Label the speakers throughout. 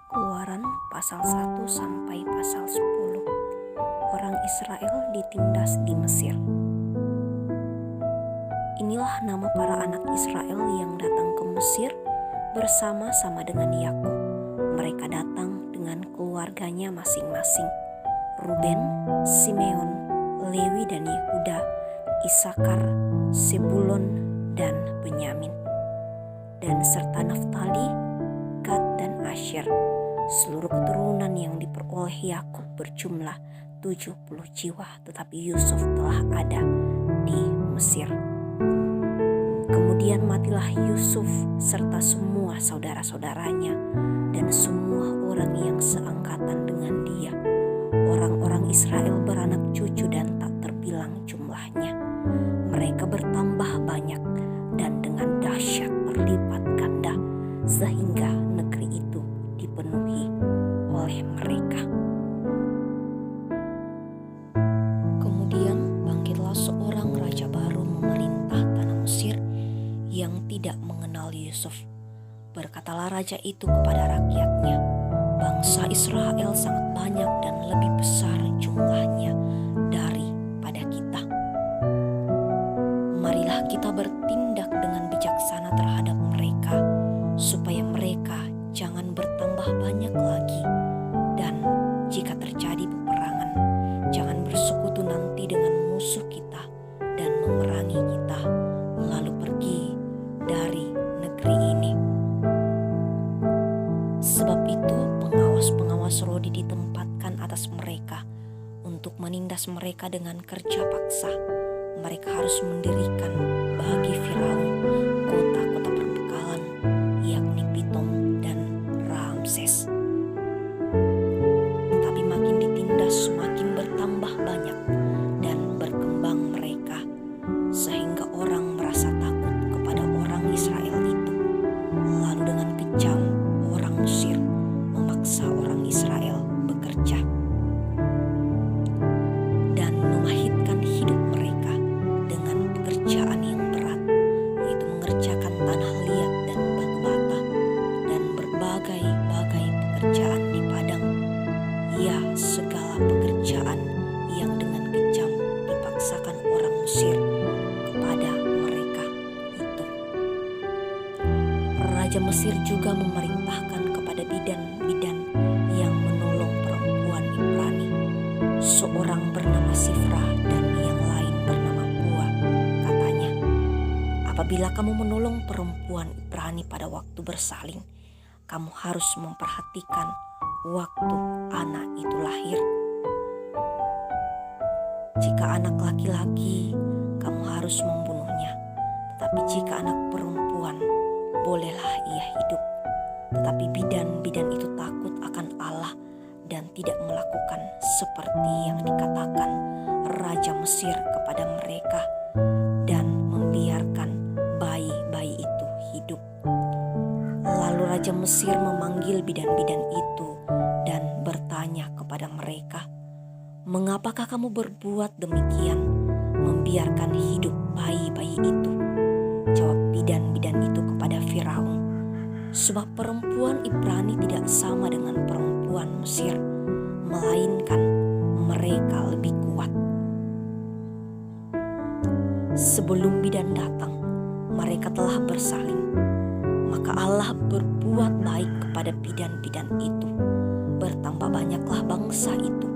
Speaker 1: Keluaran pasal 1 sampai pasal 10. Orang Israel ditindas di Mesir. Inilah nama para anak Israel yang datang ke Mesir bersama-sama dengan Yakub. Mereka datang dengan keluarganya masing-masing. Ruben, Simeon, Lewi dan Yehuda, Isakar, Sebulon dan Benyamin. Dan serta Naftali, Gad dan Asyer. Seluruh keturunan yang diperoleh Yakub berjumlah 70 jiwa, tetapi Yusuf telah ada di Mesir. Kemudian matilah Yusuf serta semua saudara-saudaranya dan semua orang yang seangkatan dengan dia. Orang-orang Israel beranak cucu dan tak terbilang jumlahnya. Mereka bertambah banyak dan dengan dahsyat berlipat ganda, sehingga negeri itu dipenuhi oleh mereka. Kemudian bangkitlah seorang raja baru memerintah tanah Mesir yang tidak mengenal Yusuf. Berkatalah raja itu kepada rakyatnya, bangsa Israel sangat banyak dan lebih besar jumlahnya daripada kita. Marilah kita bertindak dengan bijaksana terhadap mereka, supaya mereka jangan bertambah banyak lagi. Dan jika terjadi peperangan, jangan bersekutu nanti dengan musuh kita dan memerangi kita, lalu pergi dari negeri ini. Sebab itu pengawas-pengawas rodi ditempatkan atas mereka untuk menindas mereka dengan kerja paksa. Mereka harus mendirikan bagi Firaun kota-kota perbekalan, yakni Pitom dan Ramses. Tetapi makin ditindas semakin bertambah banyak dan berkembang mereka, sehingga orang merasa takut kepada orang Israel itu. Lalu dengan kejam orang Mesir memaksa orang Israel bekerja dan memahitkan hidup mereka dengan pekerjaan yang berat, yaitu mengerjakan tanah liat dan batu bata dan berbagai-bagai pekerjaan di padang. Ya, segala pekerjaan yang dengan kejam dipaksakan orang Mesir kepada mereka itu. Raja Mesir juga memerintahkan kepada bidan-bidan yang menolong perempuan Ibrani, seorang bernama Sifra dan yang lain bernama Pua. Katanya, apabila kamu menolong perempuan Ibrani pada waktu bersalin, kamu harus memperhatikan waktu anak itu lahir. Jika anak laki-laki, kamu harus membunuhnya. Tetapi jika anak perempuan, bolehlah ia hidup. Tetapi bidan-bidan itu takut akan Allah dan tidak melakukan seperti yang dikatakan Raja Mesir kepada mereka dan membiarkan bayi-bayi itu hidup. Lalu Raja Mesir memanggil bidan-bidan itu dan bertanya kepada mereka, mengapakah kamu berbuat demikian, membiarkan hidup bayi-bayi itu? Jawab bidan-bidan itu kepada Firaun, sebab perempuan Ibrani tidak sama dengan perempuan Mesir, melainkan mereka lebih kuat. Sebelum bidan datang, mereka telah bersalin. Maka Allah berbuat baik kepada bidan-bidan itu. Bertambah banyaklah bangsa itu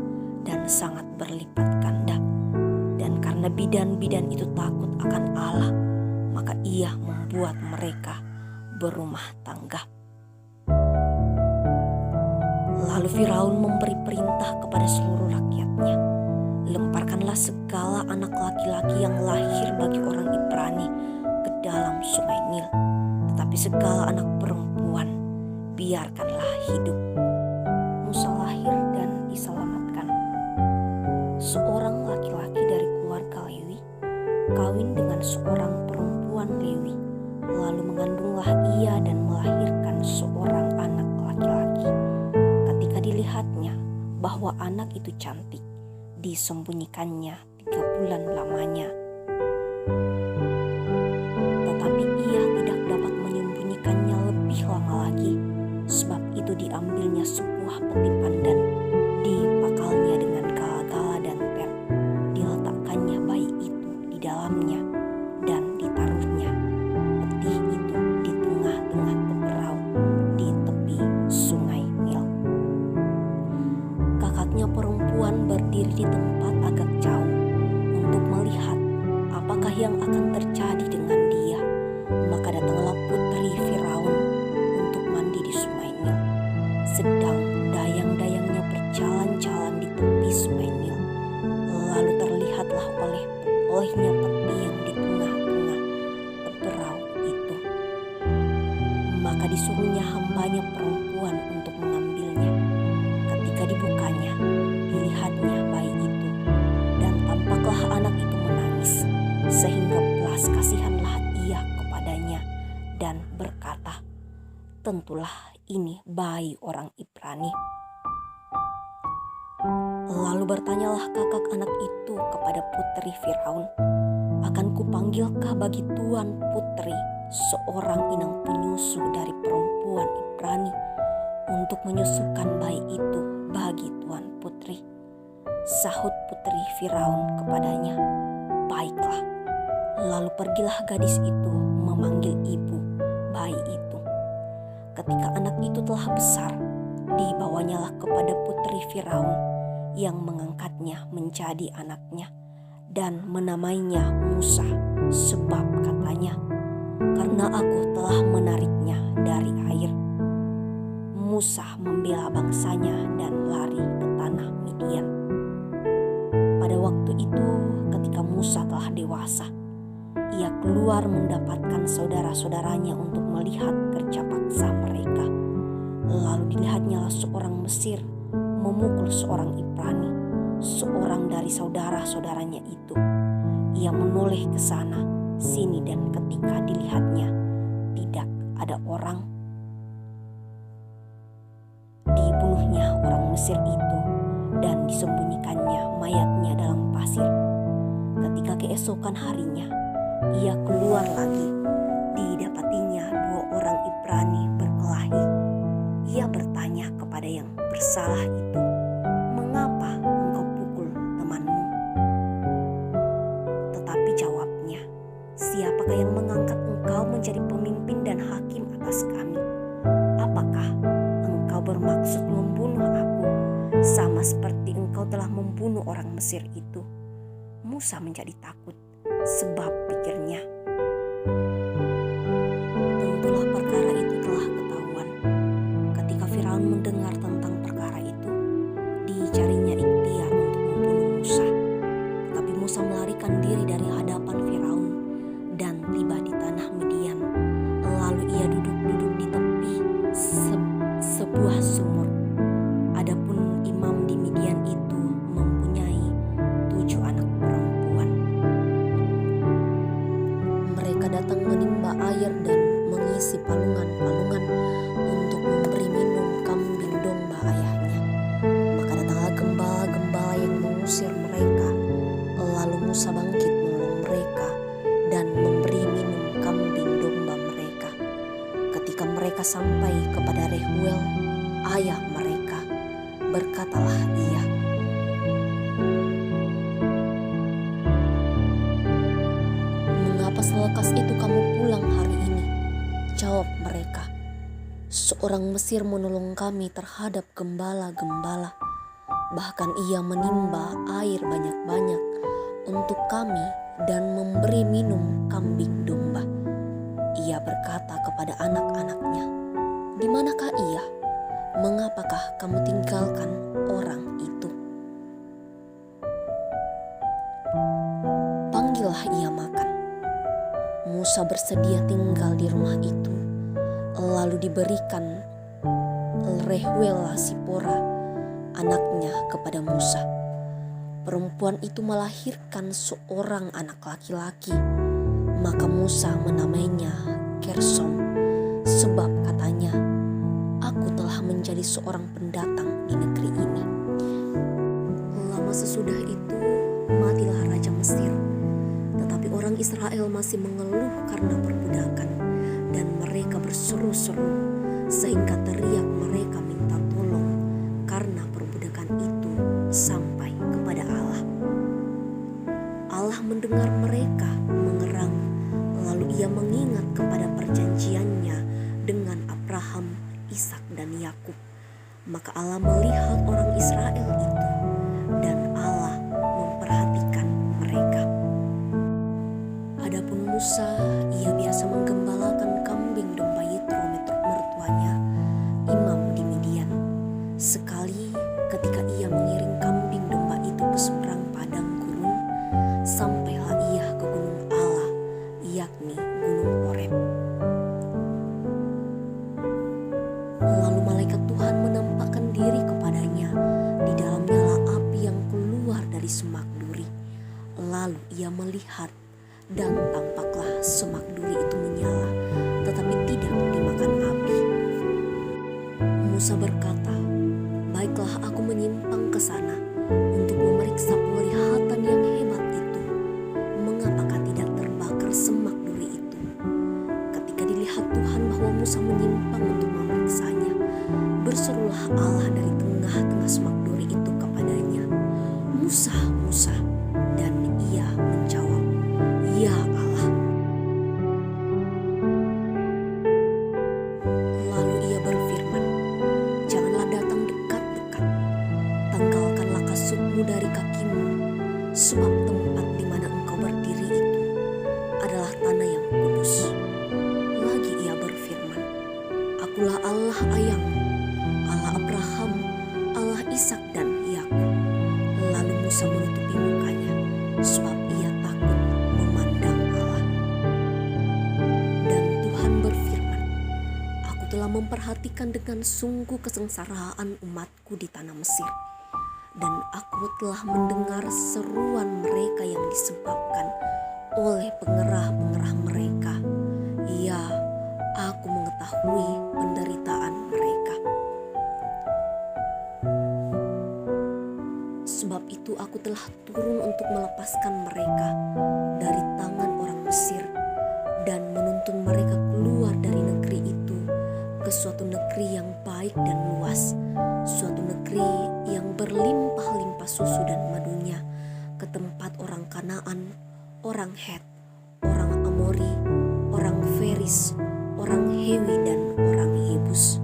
Speaker 1: dan sangat berlipat ganda. Dan karena bidan-bidan itu takut akan Allah, maka ia membuat mereka berumah tangga. Lalu Firaun memberi perintah kepada seluruh rakyatnya, lemparkanlah segala anak laki-laki yang lahir bagi orang Ibrani ke dalam sungai Nil. Tetapi segala anak perempuan biarkanlah hidup. Musa lahir dan diselamatkan. Seorang laki-laki dari keluarga Lewi kawin dengan seorang perempuan Lewi, lalu mengandunglah ia dan melahirkan seorang anak laki-laki. Ketika dilihatnya bahwa anak itu cantik, disembunyikannya 3 bulan lamanya. Tetapi ia tidak dapat menyembunyikannya lebih lama lagi, sebab itu itu diambilnya sebuah peti pandan, dipakalnya dengan gala-gala dan per, diletakkannya bayi itu di dalamnya, dan ditaruhnya peti itu di tengah-tengah teberau di tepi sungai Nil. Kakaknya perempuan berdiri di tempat agak jauh untuk melihat apakah yang akan terjadi dengan dia. Maka datanglah putri Firaun untuk mandi di sungai Nil. Sedang dayang-dayangnya berjalan-jalan di tepi sungai Nil. Lalu terlihatlah olehnya peti yang di tengah-tengah teberau itu. Maka disuruhnya hambanya perempuan untuk mengambilnya. Ketika dibukanya, dilihatnya bayi itu, dan tampaklah anak itu menangis, sehingga belas kasihanlah ia kepadanya dan berkata, "Tentulah ini bayi orang Ibrani." Lalu bertanyalah kakak anak itu kepada putri Firaun, "Akan kupanggilkah bagi tuan putri seorang inang penyusu dari perempuan Ibrani untuk menyusukan bayi itu bagi tuan putri?" Sahut putri Firaun kepadanya, "Baiklah." Lalu pergilah gadis itu memanggil ibu bayi itu. Ketika anak itu telah besar, dibawanyalah kepada putri Firaun yang mengangkatnya menjadi anaknya dan menamainya Musa, sebab katanya, "Karena aku telah menariknya dari air." Musa membela bangsanya dan lari ke tanah Midian. Pada waktu itu, ketika Musa telah dewasa, ia keluar mendapatkan saudara-saudaranya untuk melihat kerja paksa mereka. Lalu dilihatnya seorang Mesir memukul seorang Ibrani, seorang dari saudara-saudaranya itu. Ia menoleh ke sana, sini, dan ketika dilihatnya tidak ada orang, dibunuhnya orang Mesir itu dan disembunyikannya mayatnya dalam pasir. Ketika keesokan harinya, ia keluar lagi, didapatinya 2 orang Ibrani berkelahi. Ia bertanya kepada yang bersalah itu, "Mengapa engkau pukul temanmu?" Tetapi jawabnya, "Siapakah yang mengangkat engkau menjadi pemimpin dan hakim atas kami? Apakah engkau bermaksud membunuh aku sama seperti engkau telah membunuh orang Mesir itu?" Musa menjadi takut, sebab pikirnya, tentulah perkara itu telah ketahuan. Ketika Firaun mendengar tentang perkara itu, dicarinya ikhtiar untuk membunuh Musa. Tetapi Musa melarikan diri dari hadapan Firaun dan tiba di tanah Midian. Lalu ia duduk-duduk di tepi sebuah sumur. Adapun imam di Midian itu mempunyai 7 anak perempuan. Mereka datang menimba air dan mengisi palungan-palungan untuk memberi minum kambing domba ayahnya. Maka datanglah gembala-gembala yang mengusir mereka. Lalu Musa bangkit menolong mereka dan memberi minum kambing domba mereka. Ketika mereka sampai kepada Rehuel, ayah mereka, berkatalah ia, "Mengapa selekas itu kamu pulang hari ini?" Jawab mereka, "Seorang Mesir menolong kami terhadap gembala-gembala. Bahkan ia menimba air banyak-banyak untuk kami dan memberi minum kambing domba." Ia berkata kepada anak-anaknya, "Di manakah ia? Mengapakah kamu tinggalkan orang itu? Panggillah ia makan." Musa bersedia tinggal di rumah itu. Lalu diberikan Rehuel Sipora, anaknya, kepada Musa. Perempuan itu melahirkan seorang anak laki-laki. Maka Musa menamainya Gersom, sebab katanya, "Aku telah menjadi seorang pendatang di negeri ini." Lama sesudah itu matilah Raja Mesir. Tetapi orang Israel masih mengeluh karena perbudakan, dan mereka berseru-seru sehingga teriak mereka minta tolong karena perbudakan itu sampai kepada Allah. Allah mendengar mereka mengerang, lalu ia mengingat kepada perjanjiannya dengan Abraham, Ishak dan Yakub. Maka Allah melihat orang Israel itu dan Allah memperhatikan mereka. Adapun Musa, ia biasa menggembalakan kambing domba Yitro mertuanya, imam di Midian. Sekali ketika ia mengiring kambing domba itu ke seberang padang gurun, sampailah ia ke gunung Allah, yakni gunung Horeb. Lalu malaikat Tuhan menampakkan diri kepadanya di dalam nyala api yang keluar dari semak duri. Lalu ia melihat, dan tampaklah semak duri itu menyala, tetapi tidak dimakan api. Musa berkata, "Baiklah, aku menyimpang ke sana untuk memeriksa penglihatan yang hebat itu. Mengapakah tidak terbakar semak duri itu?" Ketika dilihat Tuhan bahwa Musa menyimpang untuk memeriksanya, berserulah Allah dari tengah-tengah semak duri itu kepadanya, "Musa, Musa." Dan ia menjawab, "Ya Allah." Lalu ia berfirman, "Janganlah datang dekat-dekat. Tanggalkanlah kasutmu dari kakimu, sebab tempat di mana engkau berdiri itu adalah tanah yang kudus." Lagi ia berfirman, "Akulah Allah ayahmu, Allah Abraham, Allah Ishak dan Yakub." Lalu Musa menutupi mukanya, sebab ia takut memandang Allah. Dan Tuhan berfirman, "Aku telah memperhatikan dengan sungguh kesengsaraan umatku di tanah Mesir, dan aku telah mendengar seruan mereka yang disebabkan oleh pengerah-pengerah mereka. Ya, aku mengetahui penderitaan mereka. Sebab itu aku telah turun untuk melepaskan mereka dari tangan orang Mesir dan menuntun mereka keluar dari negeri itu ke suatu negeri yang baik dan luas, suatu negeri yang berlimpah-limpah susu dan madunya, ke tempat orang Kanaan, orang Het, orang Amori, orang Feris, orang Hewi dan orang Yebus."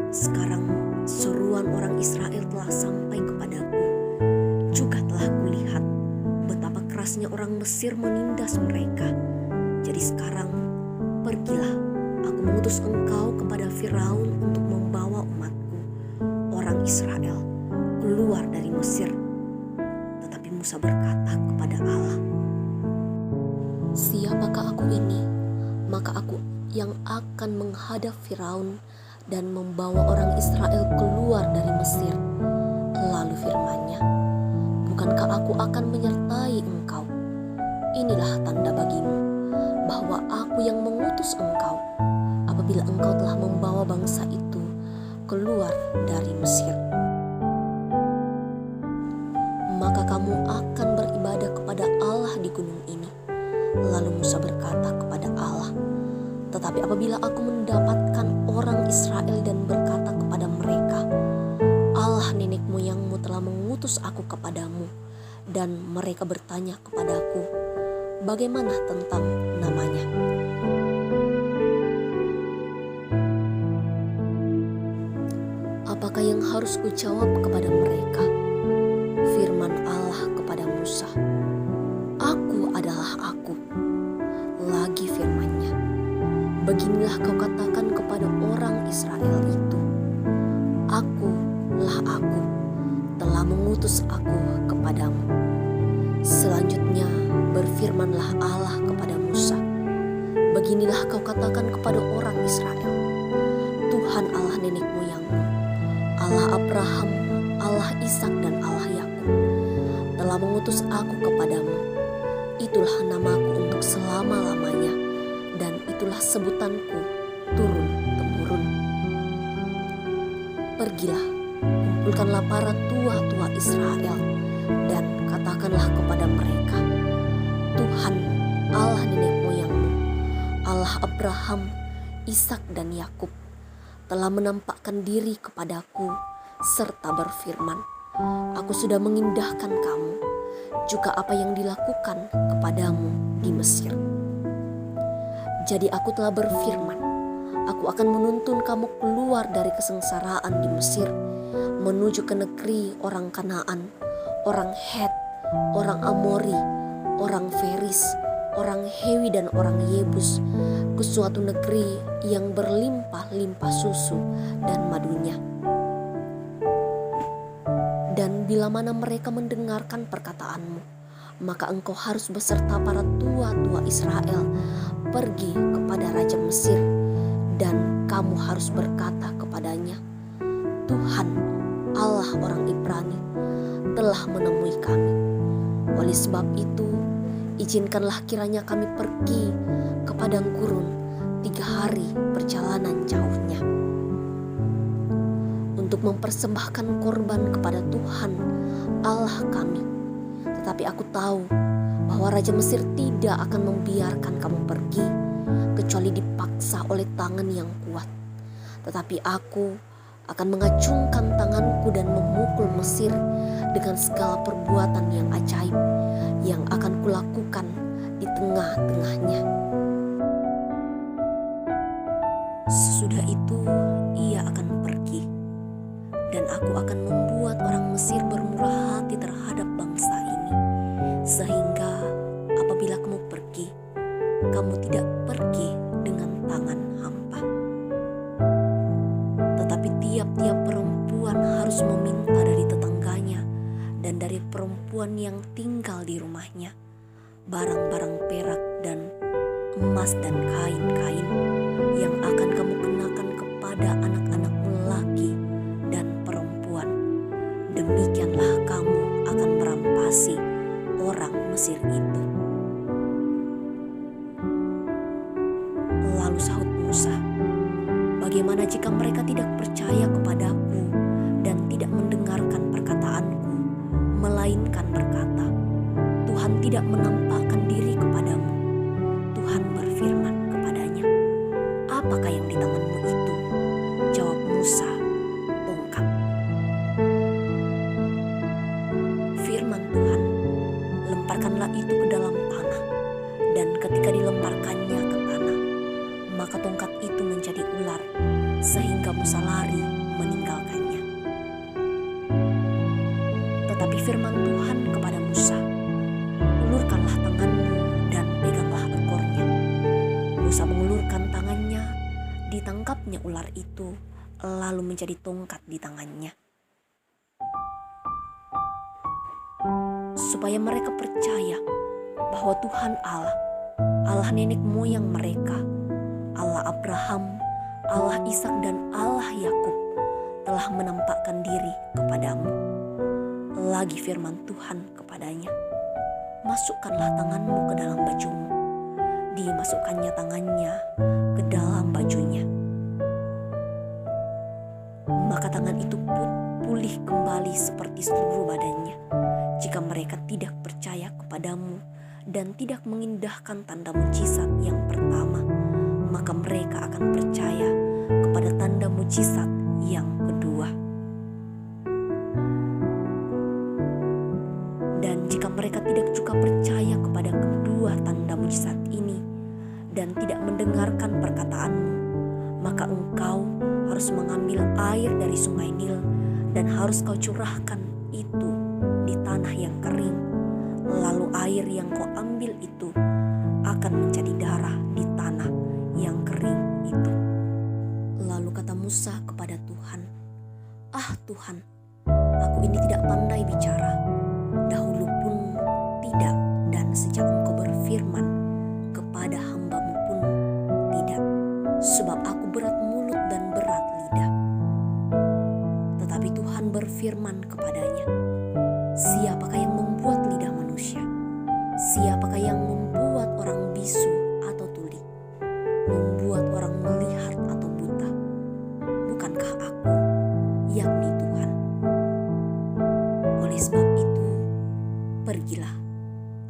Speaker 1: Sekarang seruan orang Israel telah sampai kepadaku. Juga telah kulihat betapa kerasnya orang Mesir menindas mereka. Jadi sekarang pergilah, aku mengutus engkau kepada Firaun untuk membawa umatku, orang Israel, keluar dari Mesir. Tetapi Musa berkata kepada Allah, "Siapakah aku ini? Maka aku yang akan menghadap Firaun dan membawa orang Israel keluar dari Mesir." Lalu firman-Nya, "Bukankah aku akan menyertai engkau? Inilah tanda bagimu bahwa aku yang mengutus engkau apabila engkau telah membawa bangsa itu keluar dari Mesir. Maka kamu akan beribadah kepada Allah di gunung ini." Lalu Musa berkata kepada Allah, "Tetapi apabila aku mendapatkan orang Israel dan berkata kepada mereka, 'Allah nenek moyangmu telah mengutus aku kepadamu,' dan mereka bertanya kepadaku, 'Bagaimana tentang namanya?' Apakah yang harus kujawab kepada mereka?" Firman Allah kepada Musa, "Aku adalah Aku." Lagi firman-Nya, "Beginilah kau katakan kepada orang Israel itu, Akulah Aku, telah mengutus Aku kepadamu." Selanjutnya berfirmanlah Allah kepada Musa, "Beginilah kau katakan kepada orang Israel, Tuhan Allah nenek moyangmu, Allah Abraham, Allah Ishak dan Allah Yakub, telah mengutus Aku kepadamu. Itulah namaku untuk selama-lamanya, dan itulah sebutanku turun-temurun. Pergilah, kumpulkanlah para tua-tua Israel, dan katakanlah kepada mereka, Tuhan Allah nenek moyangmu, Allah Abraham,
Speaker 2: Ishak dan Yakub, telah menampakkan diri kepadaku serta berfirman, "Aku sudah mengindahkan kamu, juga apa yang dilakukan kepadamu di Mesir." Jadi aku telah berfirman, "Aku akan menuntun kamu keluar dari kesengsaraan di Mesir, menuju ke negeri orang Kanaan, orang Het, orang Amori, orang Feris, orang Hewi dan orang Yebus, ke suatu negeri yang berlimpah-limpah susu dan madunya. Dan bila mana mereka mendengarkan perkataanmu, maka engkau harus beserta para tua-tua Israel pergi kepada Raja Mesir, dan kamu harus berkata kepadanya, 'Tuhan, Allah orang Ibrani, telah menemui kami. Oleh sebab itu, izinkanlah kiranya kami pergi ke padang gurun 3 hari perjalanan jauhnya, untuk mempersembahkan korban kepada Tuhan Allah kami. Tetapi aku tahu bahwa Raja Mesir tidak akan membiarkan kamu pergi, kecuali dipaksa oleh tangan yang kuat. Tetapi aku akan mengacungkan tanganku dan memukul Mesir dengan segala perbuatan yang ajaib yang akan kulakukan di tengah-tengahnya."
Speaker 1: Sesudah itu ia akan pergi, dan aku akan membuat orang Mesir bermurah hati terhadap bangsa ini, sehingga apabila kamu pergi, kamu tidak pergi dengan tangan hampa. Tetapi tiap-tiap perempuan harus meminta dari tetangganya dan dari perempuan yang tinggal di rumahnya barang-barang perak dan emas dan kain-kain yang akan kamu kenakan kepada anak-anakmu laki dan perempuan. Demikianlah kamu akan merampasi orang Mesir itu. Lalu sahut Musa, "Bagaimana jika mereka tidak percaya kepadaku dan tidak mendengarkan perkataanku, melainkan berkata, 'Tuhan tidak menampakkan diri kepadamu.' Tuhan berfirman kepadanya, 'Apakah yang di tanganmu itu?' Jawab Musa, 'Tongkat.' Firman Tuhan, 'Lemparkanlah itu ke dalam tanah.' Dan ketika dilemparkannya ke tanah, maka tongkat itu menjadi ular, sehingga Musa lari meninggalkannya. Tetapi firman Tuhan kepada Musa, 'Ulurkanlah tanganmu dan peganglah ekornya.' Musa mengulurkan tangannya, ditangkapnya ular itu, lalu menjadi tongkat di tangannya. Supaya mereka percaya bahwa Tuhan Allah, Allah nenek moyang mereka, Allah Abraham, Allah Ishak dan Allah Yakub, telah menampakkan diri kepadamu." Lagi firman Tuhan kepadanya, "Masukkanlah tanganmu ke dalam bajumu." Dimasukkannya tangannya ke dalam bajunya. Maka tangan itu pulih kembali seperti seluruh badannya. Jika mereka tidak percaya kepadamu dan tidak mengindahkan tanda mujizat yang pertama, maka mereka akan percaya kepada tanda mujizat yang kedua. Dan jika mereka tidak juga percaya kepada kedua tanda mujizat ini dan tidak mendengarkan perkataanmu, maka engkau harus mengambil air dari sungai Nil dan harus kau curahkan itu di tanah yang kering. Lalu air yang kau ambil itu akan menjadi darah di tanah yang kering itu." Lalu kata Musa kepada Tuhan, "Ah Tuhan, aku ini tidak pandai bicara, dahulu pun tidak, dan sejak engkau berfirman kepada hamba-Mu pun tidak, sebab aku berat mulut dan berat lidah." Tetapi Tuhan berfirman kepadanya, "Siapakah yang membuat lidah manusia? Siapakah yang membuat orang bisu atau tuli? Membuat orang melihat atau buta? Bukankah Aku, yakni Tuhan? Oleh sebab itu, pergilah,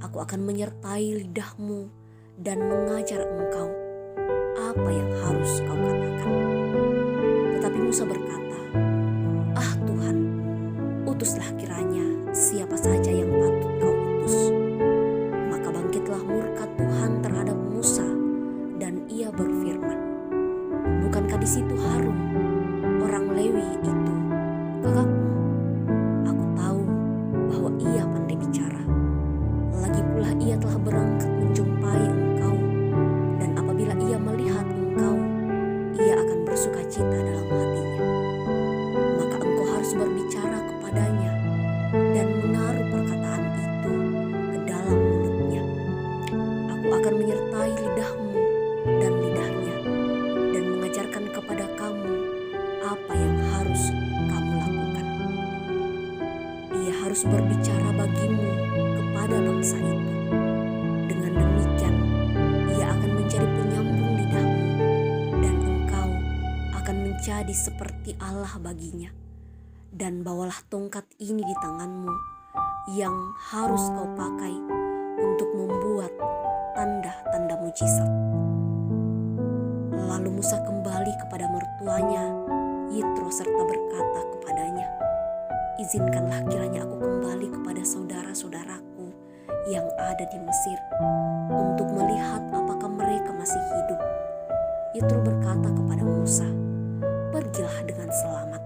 Speaker 1: Aku akan menyertai lidahmu dan mengajar engkau apa yang harus kau katakan. Tetapi Musa berkata, "Ah Tuhan, utuslah kiranya siapa saja yang patut kau utus." Maka bangkitlah murka Tuhan terhadap Musa dan ia berfirman, "Bukankah di situ Harun, orang Lewi itu, kakakmu? Aku tahu bahwa ia pandai bicara. Lagi pula ia telah berangkat menjumpai engkau, dan apabila ia melihat engkau, ia akan bersuka cita dalam hatinya. Maka engkau harus berbicara kepadanya dan menaruh perkataan itu ke dalam mulutnya. Aku akan menyertai lidahmu dan lidahnya, dan mengajarkan kepada kamu apa yang harus kamu lakukan. Ia harus berbicara bagimu kepada bangsa itu. Dengan demikian, ia akan menjadi penyambung lidahmu, dan engkau akan menjadi seperti Allah baginya. Dan bawalah tongkat ini di tanganmu, yang harus kau pakai untuk membuat tanda-tanda mujizat." Lalu Musa kembali kepada mertuanya, Yitro, serta berkata kepadanya, "Izinkanlah kiranya aku kembali kepada saudara-saudaraku yang ada di Mesir untuk melihat apakah mereka masih hidup." Yitro berkata kepada Musa, "Pergilah dengan selamat."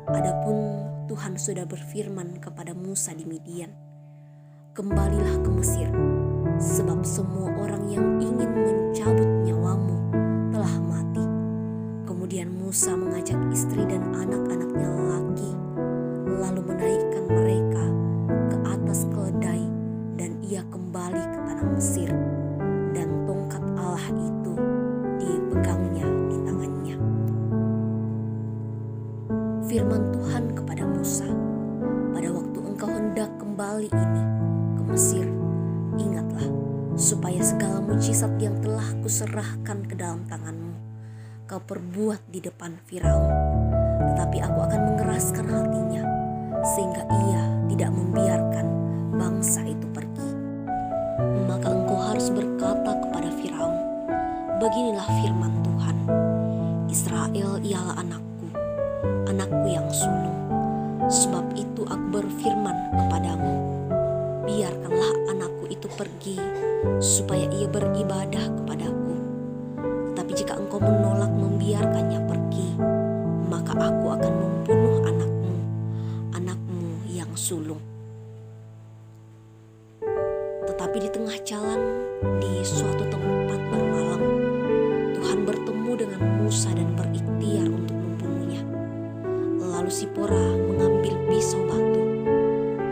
Speaker 1: Adapun Tuhan sudah berfirman kepada Musa di Midian, "Kembalilah ke Mesir, sebab semua orang yang ingin mencabut nyawamu telah mati." Kemudian Musa mengajak istri dan anak-anaknya lelaki, lalu menaikkan mereka ke atas keledai, dan ia kembali ke tanah Mesir, dan tongkat Allah itu dipegangnya di tangannya. Firman Tuhan kepada Musa, "Pada waktu engkau hendak kembali ini ke Mesir, ingatlah supaya segala mujizat yang telah kuserahkan ke dalam tanganmu kau perbuat di depan Firaun. Tetapi aku akan mengeraskan hatinya, sehingga ia tidak membiarkan bangsa itu pergi. Maka engkau harus berkata kepada Firaun, 'Beginilah firman Tuhan, Israel ialah anakku, anakku yang sulung. Sebab itu aku berfirman kepadamu, biarkanlah anakku itu pergi, supaya ia beribadah kepadaku. Tetapi jika engkau menolak membiarkannya pergi, maka aku akan membunuh anakmu, anakmu yang sulung.' Tetapi di tengah jalan, di suatu tempat bermalam, Tuhan bertemu dengan Musa dan berikhtiar untuk membunuhnya. Lalu Sipora mengambil pisau batu,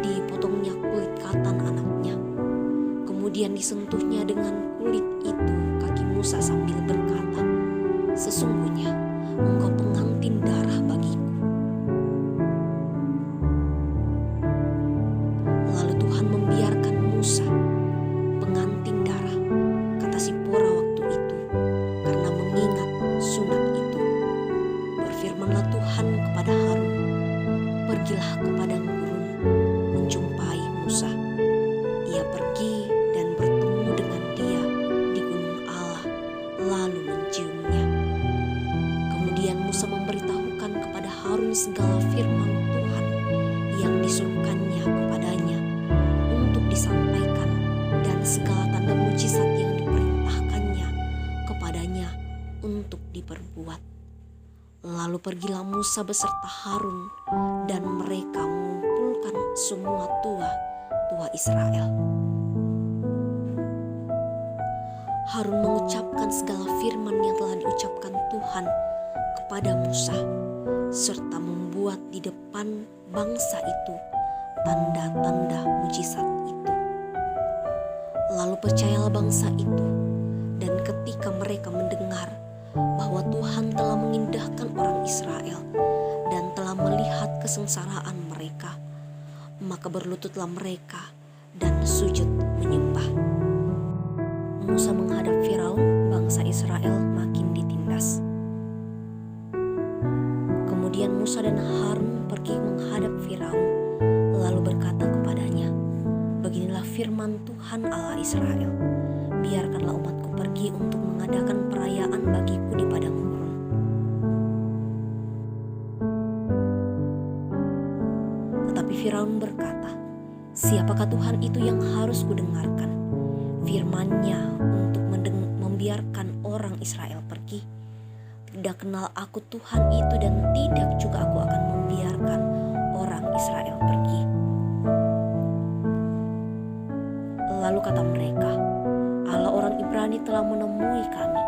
Speaker 1: dipotongnya kulit katan anaknya. Kemudian disentuhnya dengan kulit itu kaki Musa sambil berkata, 'Sesungguhnya engkau pengantin darah bagiku.' Lalu Tuhan membiarkan Musa pengantin darah, kata Sipora waktu itu, karena mengingat sunat itu. Berfirmanlah Tuhan kepada Harun, 'Pergilah ke padang gurun menjumpai Musa.' Ia pergi dan bertemu dengan dia di gunung Allah, lalu menciumnya. Kemudian Musa memberitahukan kepada Harun segala firman Tuhan yang disuruhkannya kepadanya untuk disampaikan, dan segala tanda mujizat yang diperintahkannya kepadanya untuk diperbuat. Lalu pergilah Musa beserta Harun, dan mereka mengumpulkan semua tua Israel. Harun mengucapkan segala firman yang telah diucapkan Tuhan kepada Musa, serta membuat di depan bangsa itu tanda-tanda mujizat itu. Lalu percayalah bangsa itu, dan ketika mereka mendengar bahwa Tuhan telah mengindahkan orang Israel dan telah melihat kesengsaraan mereka, maka berlututlah mereka dan sujud menyembah. Musa menghadap Firaun, bangsa Israel makin ditindas. Kemudian Musa dan Harun pergi menghadap Firaun, lalu berkata kepadanya, "Beginilah firman firman Tuhan Allah Israel, biarkanlah umatku pergi untuk mengadakan perayaan bagiku di padang gurun. Tetapi Firaun berkata, siapakah Tuhan itu yang harus kudengarkan? Firman-Nya untuk membiarkan orang Israel pergi. Tidak kenal aku Tuhan itu, dan tidak juga aku akan membiarkan orang Israel pergi. Lalu kata mereka, Allah orang Ibrani telah menemui kami.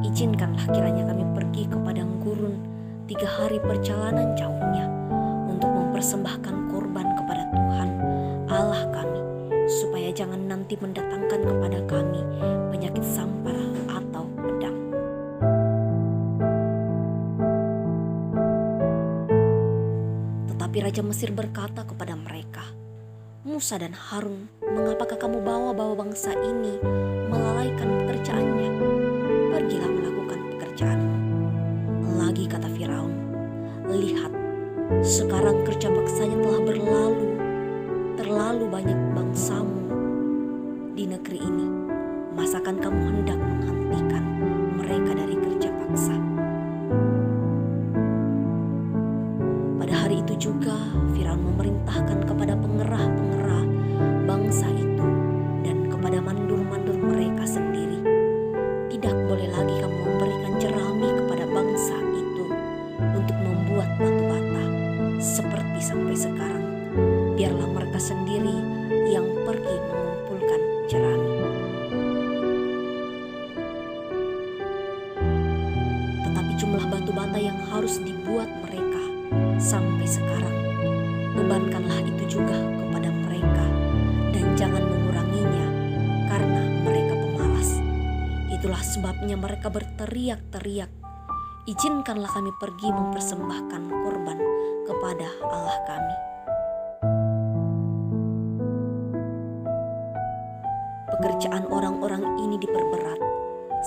Speaker 1: Izinkanlah kiranya kami pergi ke padang gurun 3 hari perjalanan jauhnya untuk mempersembahkan korban kepada Tuhan Allah kami, supaya jangan nanti mendatangkan kepada kami penyakit sampar atau pedang. Tetapi Raja Mesir berkata kepada mereka, Musa dan Harun, mengapakah kamu bawa-bawa bangsa ini melalaikan pekerjaannya? Pergilah melakukan pekerjaanmu. Lagi kata Firaun, lihat, sekarang kerja paksanya telah berlalu. Terlalu banyak bangsamu di negeri ini. Masakan kamu hendak menghentikan mereka dari kerja paksa? Pada hari itu juga Firaun memerintahkan kepada pengerah-pengerah bangsa itu dan kepada mandur-mandur mereka sendiri, tidak boleh lagi kamu memberikan jerami kepada bangsa itu untuk membuat batu bata seperti sampai sekarang. Biarlah mereka sendiri yang pergi mengumpulkan jerami. Tetapi jumlah batu bata yang harus dibuat mereka sampai sekarang, bebankanlah itu juga kepada mereka, dan jangan menguranginya karena mereka pemalas. Itulah sebabnya mereka berteriak-teriak, izinkanlah kami pergi mempersembahkan korban kepada Allah kami. Pekerjaan orang-orang ini diperberat,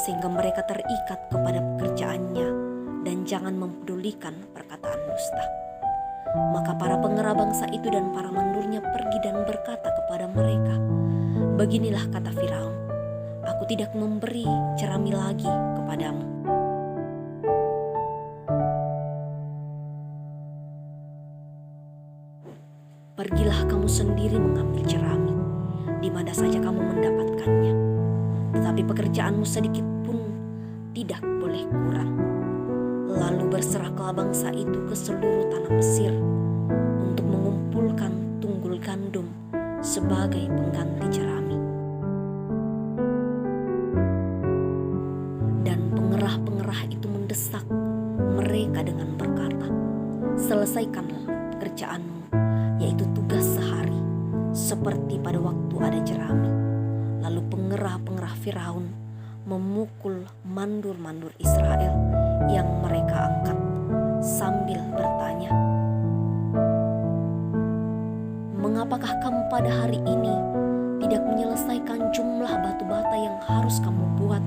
Speaker 1: sehingga mereka terikat kepada pekerjaannya dan jangan mempedulikan perkataan dusta. Maka para pengerah bangsa itu dan para mandurnya pergi dan berkata kepada mereka, beginilah kata Firaun, aku tidak memberi jerami lagi kepadamu. Pergilah kamu sendiri mengambil jerami di mana saja kamu mendapatkannya, tetapi pekerjaanmu sedikit pun tidak boleh kurang. Lalu berserahlah bangsa itu ke seluruh tanah Mesir untuk mengumpulkan tunggul gandum sebagai pengganti jerami. Dan pengerah-pengerah itu mendesak mereka dengan berkata, selesaikanlah pekerjaanmu, yaitu tugas sehari, seperti pada waktu ada jerami. Lalu pengerah-pengerah Firaun memukul mandur-mandur Israel yang mereka angkat sambil bertanya, mengapakah kamu pada hari ini tidak menyelesaikan jumlah batu bata yang harus kamu buat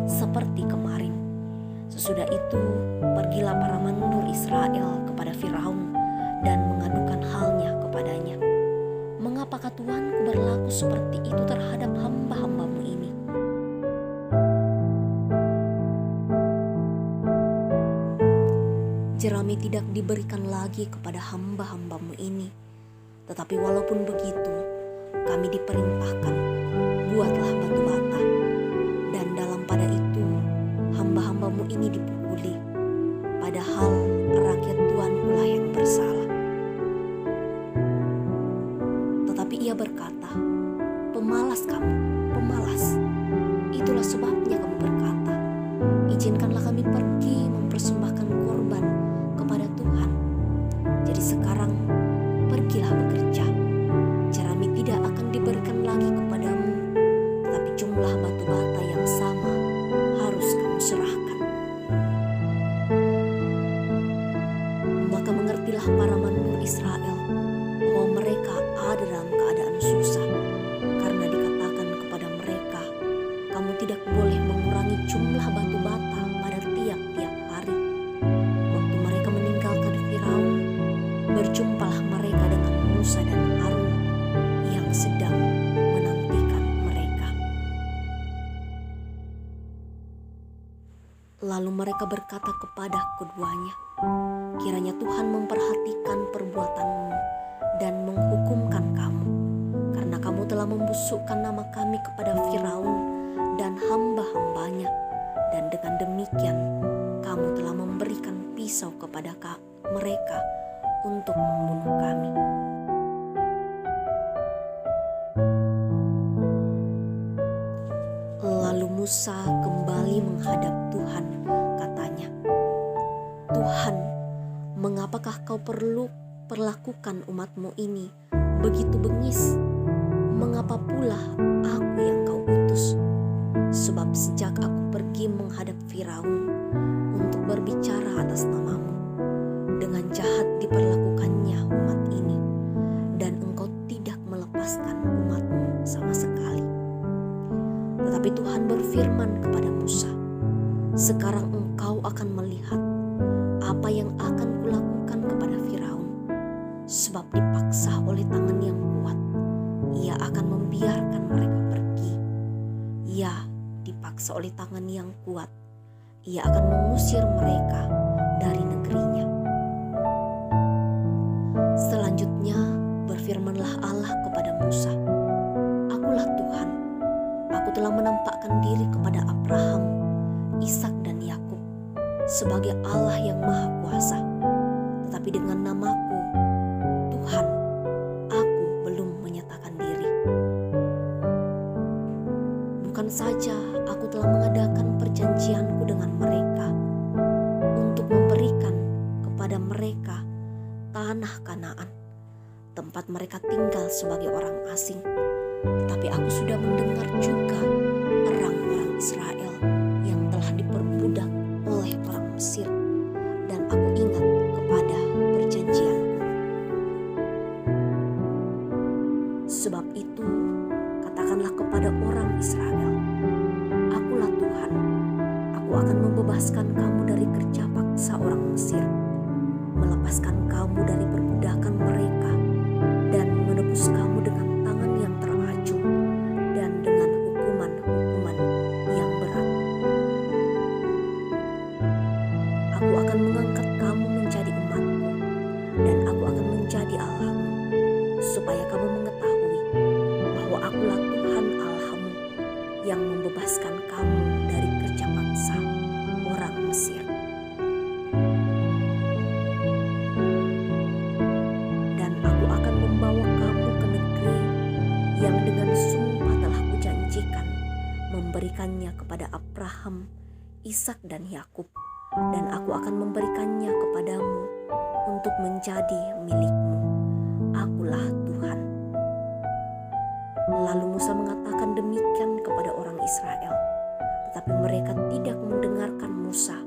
Speaker 1: seperti kemarin? Sesudah itu pergilah para mandur Israel kepada Firaun dan mengadukan halnya kepadanya. Mengapakah Tuanku berlaku seperti itu terhadap hamba-hambamu ini? Jerami tidak diberikan lagi kepada hamba-hambamu ini. Tetapi walaupun begitu, kami diperintahkan, buatlah batu bata. Dan dalam pada itu, hamba-hambamu ini dipukuli. Padahal rakyat Tuanku lah yang bersalah. Tetapi ia berkata, pemalas kamu, pemalas. Itulah sebabnya kamu berkata, izinkanlah kami pergi mempersembahkan korban kepada Tuhan. Jadi sekarang pergilah bekerja. Jerami tidak akan diberikan lagi kepadamu, tetapi jumlah batu bata yang sama harus kamu serahkan. Maka mengertilah para mandur Israel bahwa mereka ada dalam keadaan susah, karena dikatakan kepada mereka, kamu tidak boleh mengurangi jumlah batu bata pada tiap-tiap
Speaker 2: Lalu mereka berkata kepada keduanya, kiranya Tuhan memperhatikan perbuatanmu dan menghukumkan kamu, karena kamu telah membusukkan nama kami kepada Firaun dan hamba-hambanya, dan dengan demikian kamu telah memberikan pisau kepada mereka untuk membunuh kami. Lalu Musa kembali menghadap Tuhan, katanya, Tuhan, mengapakah kau perlu perlakukan umatmu ini begitu bengis? Mengapa pula aku yang kau utus? Sebab sejak aku pergi menghadap Firaun untuk berbicara atas namamu, dengan jahat diperlakukannya umat ini, dan engkau tidak melepaskan umatmu sama sekali. Tetapi Tuhan berfirman kepada Musa, sekarang engkau akan melihat apa yang akan kulakukan kepada Firaun, sebab dipaksa oleh tangan yang kuat, ia akan membiarkan mereka pergi. Ya, dipaksa oleh tangan yang kuat, ia akan mengusir mereka dari negerinya. Selanjutnya berfirmanlah Allah kepada Musa, Akulah Tuhan, aku telah menampakkan diri kepada Abraham, Ishak dan Yakub sebagai Allah yang Maha Kuasa. Tetapi dengan namaku, Tuhan, aku belum menyatakan diri. Bukan saja aku telah mengadakan perjanjianku dengan mereka untuk memberikan kepada mereka tanah Kanaan, tempat mereka tinggal sebagai orang asing, tetapi aku sudah mendengar juga orang-orang Israel yang telah diperbudak oleh orang Mesir, dan aku ingat kepada perjanjianku. Sebab itu, katakanlah kepada orang Israel, Akulah Tuhan, aku akan membebaskan kamu dari kerja paksa orang Mesir, melepaskan kamu dari perbudakan mereka, dan menebus kamu dengan tangan yang teracung dan dengan hukuman-hukuman yang berat. Aku akan mengangkat kamu menjadi umatku, dan aku akan menjadi Allahmu, supaya kamu mengetahui bahwa akulah Tuhan Allahmu yang membebaskan kamu dari kerja paksa orang Mesir. Dan aku akan membawa kamu ke negeri yang dengan sumpah telah kujanjikan memberikannya kepada Abraham, Ishak dan Yakub, dan aku akan memberikannya kepadamu untuk menjadi milikmu. Akulah Tuhan. Lalu Musa mengatakan demikian kepada orang Israel, tetapi mereka tidak mendengarkan Musa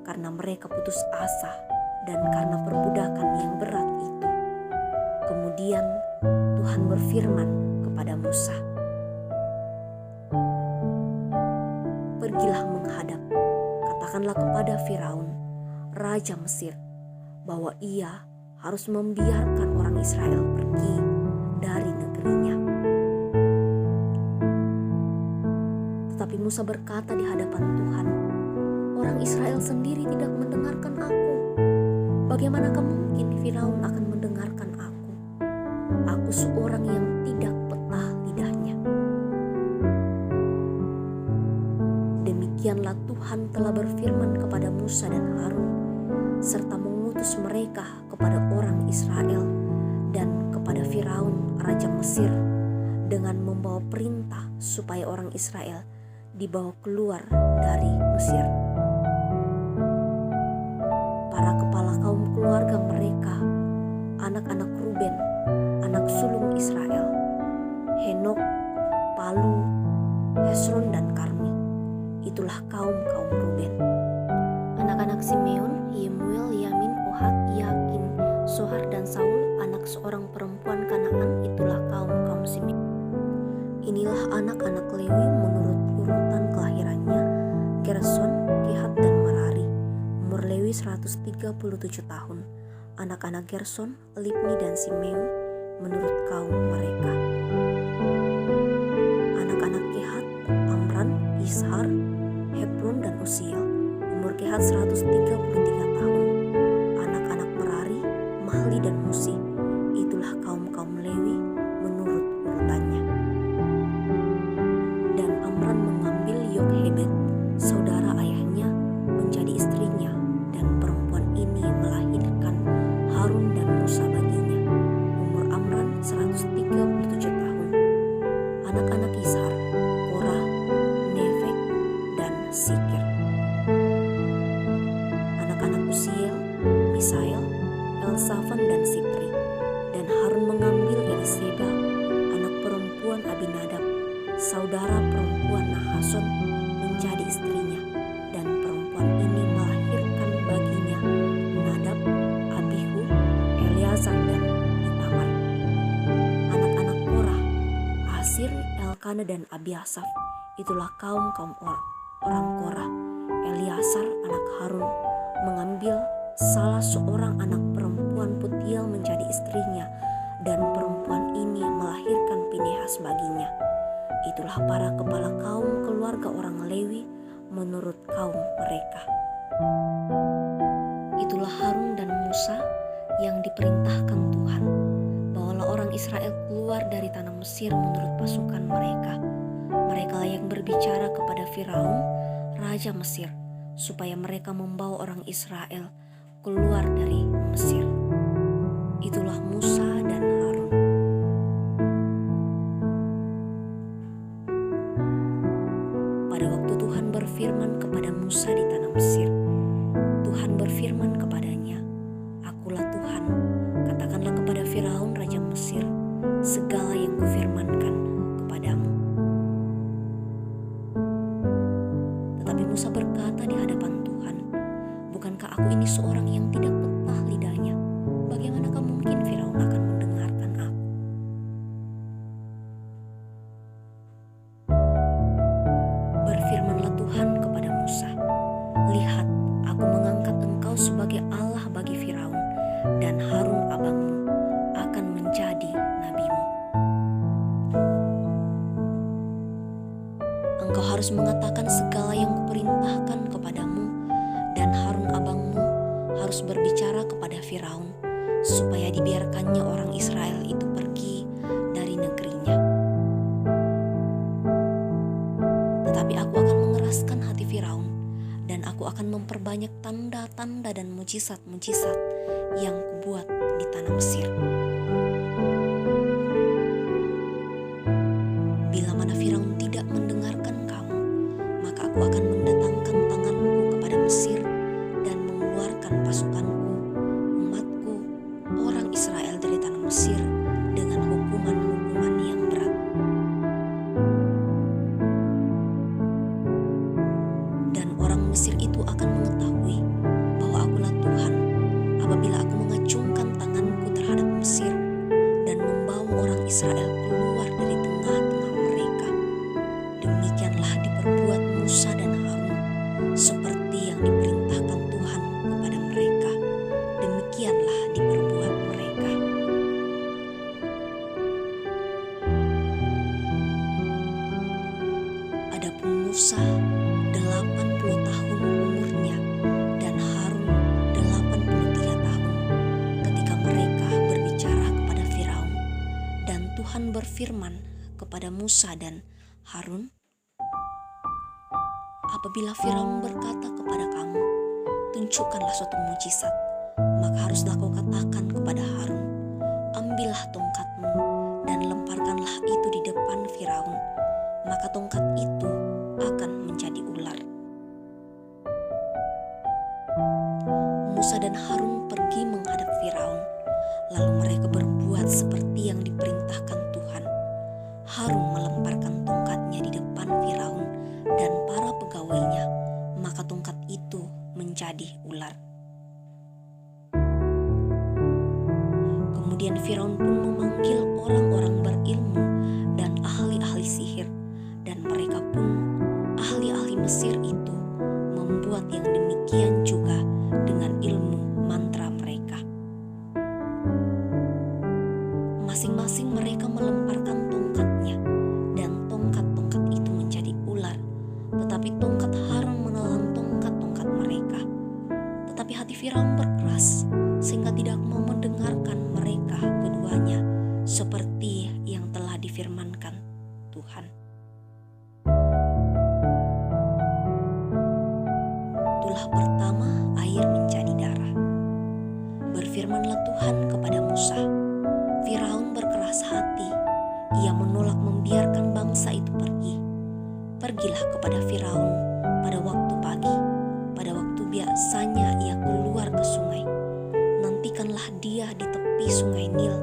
Speaker 2: karena mereka putus asa dan karena perbudakan yang berat itu. Kemudian Tuhan berfirman kepada Musa, pergilah menghadap, katakanlah kepada Firaun, Raja Mesir, bahwa ia harus membiarkan orang Israel pergi dari negerinya. Tetapi Musa berkata di hadapan Tuhan, orang Israel sendiri tidak mendengarkan aku. Bagaimanakah mungkin Firaun akan mendengarkan aku? Aku seorang yang tidak petah lidahnya. Demikianlah Tuhan telah berfirman kepada Musa dan Harun, serta mengutus mereka kepada orang Israel dan kepada Firaun Raja Mesir dengan membawa perintah supaya orang Israel dibawa keluar dari Mesir. Para kepala kaum keluarga mereka, anak-anak Ruben, anak sulung Israel, Henok, Palu, Hesron dan Karmi, itulah kaum-kaum Ruben. Anak-anak Simeon, Yemuel, Yamin, Ohat, Yakin, Sohar dan Saul, anak seorang perempuan Kanaan, itulah kaum-kaum Simeon. Inilah anak-anak Lewi menurut urutan kelahirannya, Gerson, Kehat dan Merari. Umur Lewi 137 tahun. Anak-anak Gerson, Libni dan Simeon menurut kaum mereka. Anak-anak Kehat, Amran, Ishar, Hebron dan Usiel.
Speaker 1: Kehat 133 tahun. Anak-anak Merari, Mahli dan Musi, itulah kaum-kaum Lewi menurut urutannya. Dan Amran mengambil Yokhebed, saudara ayahnya, menjadi istrinya, dan perempuan ini melahirkan Harun dan Musa baginya. Umur Amran 137 tahun. Anak-anak Ishar, Korah, Nefek, dan Sikir. Anak-anak Usiel, Misael, Elsafan, dan Sitri. Dan Harun mengambil Eliseba, anak perempuan Abinadab, saudara perempuan Nahason, menjadi istrinya. Dan perempuan ini melahirkan baginya Nadab, Abihu, Eleazar, dan Itamar. Anak-anak Korah, Asir, Elkana, dan Abiasaf, itulah kaum-kaum orang Korah. Eleazar anak Harun mengambil salah seorang anak perempuan Putiel menjadi istrinya, dan perempuan ini melahirkan Pinehas baginya. Itulah para kepala kaum keluarga orang Lewi menurut kaum mereka. Itulah Harun dan Musa yang diperintahkan Tuhan. Bawalah orang Israel keluar dari tanah Mesir menurut pasukan mereka. Mereka yang berbicara kepada Firaun, raja Mesir, supaya mereka membawa orang Israel keluar dari Mesir. Itulah Musa dan Harun. Pada waktu Tuhan berfirman kepada Musa di tanah Mesir, Tuhan berfirman kepadanya, "Akulah Tuhan, katakanlah kepada Firaun raja Mesir segala yang kufirmankan kepadamu." Tetapi Musa berkata di hadapan Tuhan, "Bukankah aku ini seorang yang tidak petah lidahnya? Bagaimanakah mungkin Firaun akan mendengarkan aku?" Berfirmanlah Tuhan kepada Musa, "Lihat, aku mengangkat engkau sebagai Allah bagi Firaun, dan Harun abangmu akan menjadi nabimu. Engkau harus mengatakan segala yang kuperintahkan kepadamu, dan Harun abangmu harus berbicara kepada Firaun, supaya dibiarkannya orang Israel itu pergi dari negerinya. Tetapi aku akan mengeraskan hati Firaun, dan aku akan memperbanyak tanda-tanda dan mujizat-mujizat yang kubuat di tanah Mesir. Bila mana Firaun tidak mendengarkan kamu, maka aku akan mendatangkan tanganku kepada Mesir dan mengeluarkan pasukanku, umatku, orang Israel dari tanah Mesir dengan hukuman-hukuman yang berat. Dan orang Mesir itu akan mengetahui bahwa akulah Tuhan apabila aku mengacungkan tanganku terhadap Mesir dan membawa orang Israel keluar dari tengah-tengah mereka. Demikianlah diperbuat Musa dan Harun, seperti yang diperintahkan Tuhan kepada mereka. Demikianlah diperbuat mereka. Adapun Musa 80 tahun umurnya dan Harun 83 tahun ketika mereka berbicara kepada Firaun. Dan Tuhan berfirman kepada Musa dan Harun, "Apabila Firaun berkata kepada kamu, 'Tunjukkanlah suatu mujizat,' maka haruslah kau katakan kepada Harun, 'Ambillah tongkatmu dan lemparkanlah itu di depan Firaun,' maka tongkat itu akan menjadi ular." Musa dan Harun pergi menghadap Firaun, lalu mereka berbuat seperti yang diperintahkan Tuhan. Harun melemparkan tongkatnya di depan Firaun dan para pegawainya, maka tongkat itu menjadi ular. Kemudian Firaun pun memanggil orang-orang berilmu dan ahli-ahli sihir, dan mereka pun, ahli-ahli Mesir itu, membuat yang demikian juga dengan ilmu mantra mereka. Masing-masing mereka melemparkan tongkatnya, dan tongkat-tongkat itu menjadi ular, tetapi tongkat Harun menelan tongkat-tongkat mereka. Firaun berkeras sehingga tidak mau mendengarkan mereka keduanya seperti yang telah difirmankan Tuhan. Tulah pertama air menjadi darah. Berfirmanlah Tuhan kepada Musa, Firaun berkeras hati, ia menolak membiarkan bangsa itu pergi. Pergilah kepada Firaun pada waktu pagi, pada waktu biasanya ia keluar ke sungai. Nantikanlah dia di tepi sungai Nil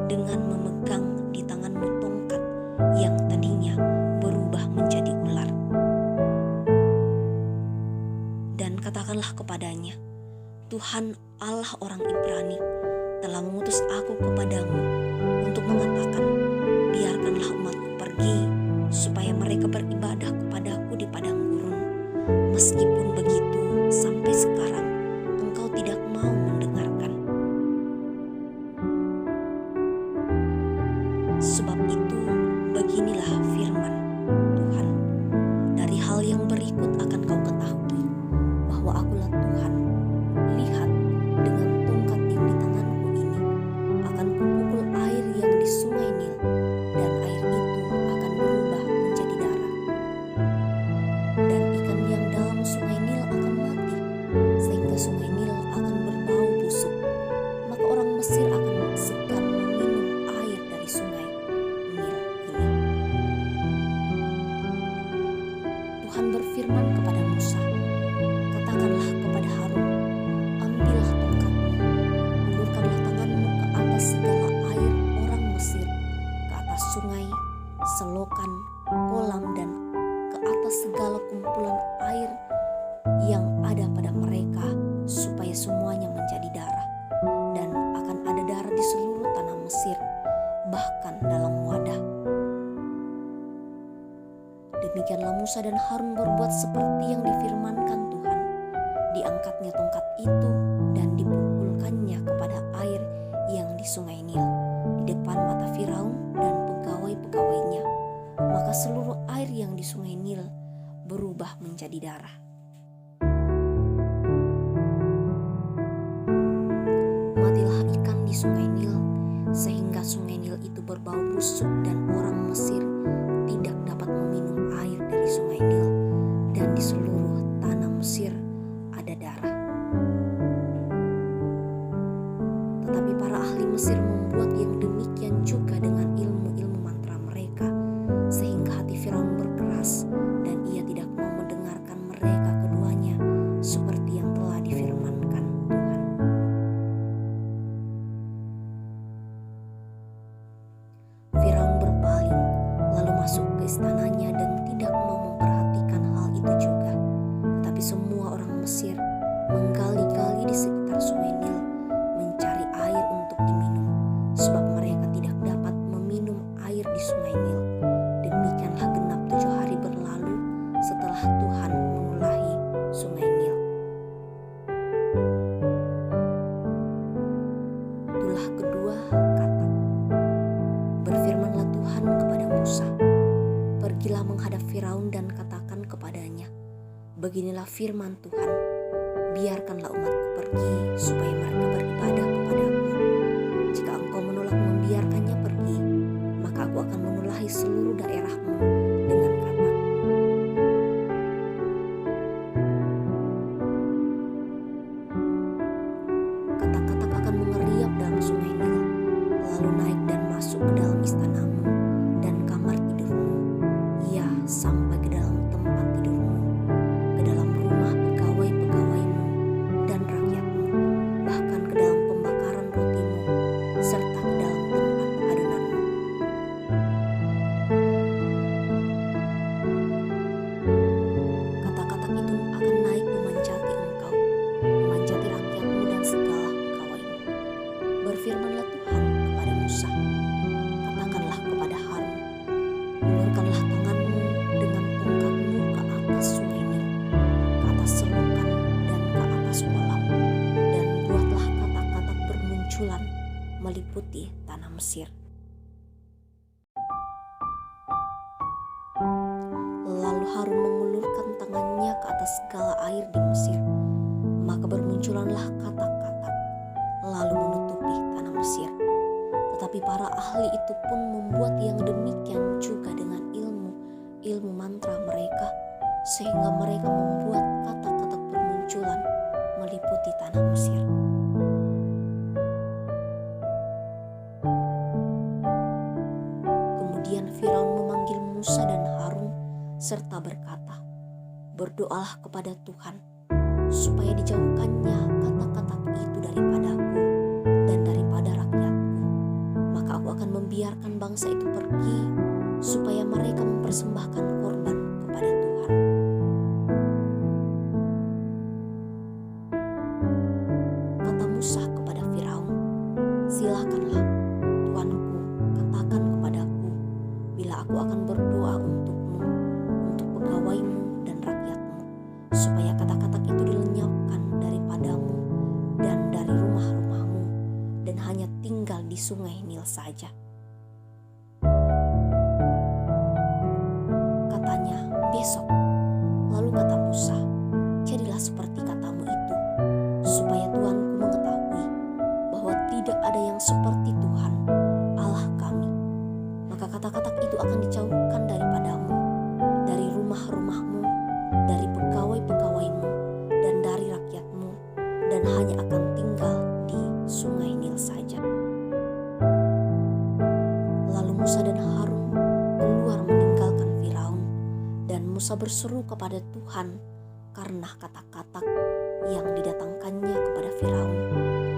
Speaker 1: dengan memegang di tanganmu tongkat yang tadinya berubah menjadi ular. Dan katakanlah kepadanya, Tuhan Allah orang Ibrani telah mengutus aku kepadamu untuk mengatakan, biarkanlah umatku pergi supaya mereka beribadah kepadaku di padang gurun. Meskipun begitu, sampai sekarang engkau tidak mau mendengarkan. Sebab itu, beginilah firman Tuhan. Dari hal yang berikut akan kau ketahui bahwa akulah Tuhan. Lihat, dengan tongkat yang di tanganku ini akan kupukul air yang di sungai Nil, dan air itu akan berubah menjadi darah. Dan ikan yang dalam sungai Nil akan mati, sehingga sungai Nil akan berbau busuk. Maka orang Mesir akan segan meminum air dari sungai Nil ini. Tuhan berfirman kepada Musa, katakanlah kepada Harun, ambillah tongkatmu, ulurkanlah tanganmu ke atas segala air orang Mesir, ke atas sungai, selokan, kolam, dan ke atas segala kumpulan air yang ada pada mereka, supaya semuanya menjadi darah. Dan akan ada darah di seluruh tanah Mesir, bahkan dalam wadah. Demikianlah Musa dan Harun berbuat seperti yang difirmankan Tuhan. Diangkatnya tongkat itu dan dipukulkannya kepada air yang di sungai Nil, di depan mata Firaun dan pegawai-pegawainya. Maka seluruh air yang di sungai Nil berubah menjadi darah. Matilah ikan di sungai Nil, sehingga sungai Nil itu berbau busuk dan orang Mesir tidak dapat meminum air dari sungai Nil, dan di seluruh tanah Mesir ada darah. Tetapi para ahli Mesir membuat yang demikian juga dengan ilmu-ilmu mantra mereka, sehingga hati Firaun berkeras dan ia tidak mau mendengarkan mereka keduanya seperti yang telah difirmankan Tuhan. Firaun berpaling lalu masuk ke istananya dan tidak mau memperhatikan hal itu juga. Tetapi semua orang Mesir menggali-gali di sekitar sungai Nil mencari air untuk diminum, sebab mereka tidak dapat meminum air di sungai Nil. Demikianlah genap 7 hari berlalu setelah Tuhan menulahi sungai Nil. Tulah kedua Katak. Berfirmanlah Tuhan kepada Musa, pergilah menghadap Firaun dan katakan kepadanya, beginilah firman Tuhan, biarkanlah umatku pergi supaya mereka beribadah kepadaku. Jika engkau menolak membiarkannya pergi, maka aku akan menulahi seluruh daerahmu dengan katak. Katak-katak akan mengeriap dalam sungai Nil, lalu naik dan masuk ke dalam istanamu dan kamar tidurmu, ya sampai ke dalam tempat tidurmu, ke dalam rumah pegawai-pegawaimu dan rakyatmu, bahkan ke dalam pembakaran rotimu, serta ke dalam tempat adonanmu. Katak-katak itu akan naik memanjati engkau, memanjati rakyatmu dan segala pegawaimu. Berfirmanlah Tuhan kepada Musa, katakanlah kepada Harun, ulurkanlah tanganmu dengan tongkatmu ke atas sungai Nil, ke atas selokan dan ke atas kolam, dan buatlah katak-katak bermunculan meliputi tanah Mesir. Lalu Harun mengulurkan tangannya ke atas segala air di Mesir,
Speaker 2: Maka bermunculanlah katak-katak lalu menutupi tanah Mesir. Tetapi para ahli itu pun membuat yang demikian juga dengan ilmu mantra mereka, sehingga mereka membuat katak-katak bermunculan meliputi tanah Mesir. Kemudian Firaun memanggil Musa dan Harun serta berkata, "Berdoalah kepada Tuhan supaya dijauhkannya katak-katak itu daripadaku dan daripada rakyatku. Maka aku akan membiarkan bangsa itu pergi supaya mereka mempersembahkan korban kepada Tuhan." Kata Musa kepada Firaun, "Silakanlah, Tuanku, katakan kepadaku bila aku akan berdoa untukmu, untuk pegawaimu dan rakyatmu, supaya katak-katak itu dilenyapkan daripadamu dan dari rumah-rumahmu, dan hanya tinggal di sungai Nil saja." Katanya, "Besok." Lalu kata Musa, "Jadilah seperti katamu itu, supaya Tuanku mengetahui bahwa tidak ada yang seperti Tuhan Allah kami. Maka katak-katak itu akan dijauhkan daripadamu, dari rumah-rumahmu, dari pegawai-pegawaimu, dan dari rakyatmu, dan hanya akan tinggal di sungai Nil saja." Lalu Musa dan Harun keluar meninggalkan Firaun, dan Musa berseru kepada Tuhan karena katak-katak yang didatangkannya kepada Firaun.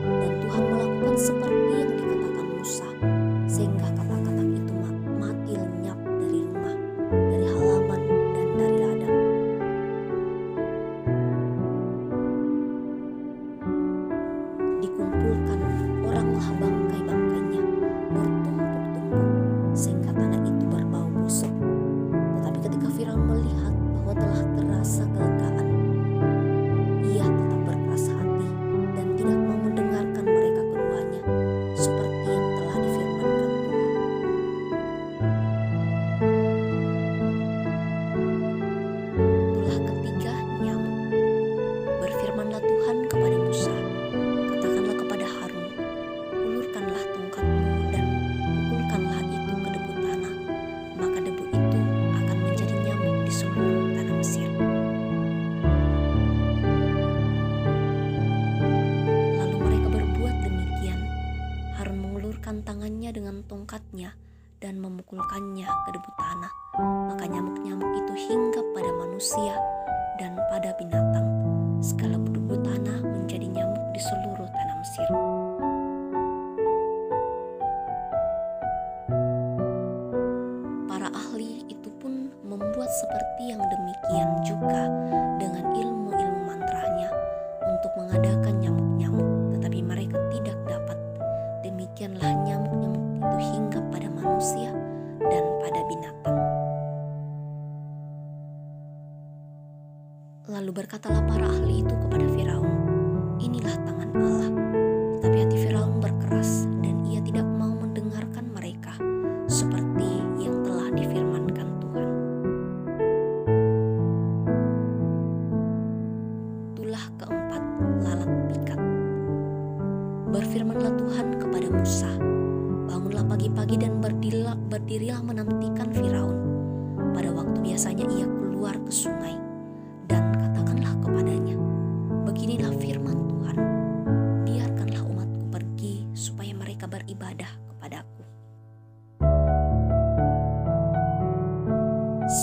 Speaker 2: Dan Tuhan melakukan seperti yang dikatakan Musa, sehingga katak-katak itu mati lenyap dari rumah, dari halaman, dan dari ladang. Dikumpulkan oranglah bangkai-bangkainya bertumpuk-tumpuk, sehingga tanah itu berbau busuk. Tetapi ketika Firaun melihat bahwa telah terasa kelegaan, ia tetap berkeras hati dan tidak mau mendengarkan mereka keduanya, seperti yang telah difirmankan Tuhan. Tulah ketiga nyamuk. Berfirmanlah Tuhan kepada Musa, "Katakanlah kepada Harun, ulurkanlah tongkatmu dan pukulkanlah itu ke debu tanah, maka debu itu akan menjadi nyamuk di seluruh tanah Mesir." Lalu mereka berbuat demikian. Harun mengulurkan tangannya dengan tongkatnya dan memukulkannya ke debu tanah, maka nyamuk-nyamuk itu hinggap pada manusia dan pada binatang. Segala debu tanah menjadi nyamuk di seluruh tanah Mesir. Para ahli itu pun membuat seperti yang demikian juga dengan ilmu-ilmu mantranya untuk mengadakan nyamuk-nyamuk, tetapi mereka tidak dapat. Demikianlah nyamuk-nyamuk itu hinggap pada manusia dan pada binatang. Lalu berkatalah para ahli itu kepada Firaun, "Inilah tangan Allah." Tetapi hati Firaun berkeras dan ia tidak mau mendengarkan mereka, seperti yang telah difirmankan Tuhan. Tulah keempat, lalat pikat. Berfirmanlah Tuhan kepada Musa, "Bangunlah pagi-pagi dan berdirilah menantikan Firaun. Pada waktu biasanya ia keluar ke sungai, dan katakanlah kepadanya, beginilah firman Tuhan, biarkanlah umatku pergi supaya mereka beribadah kepadaku.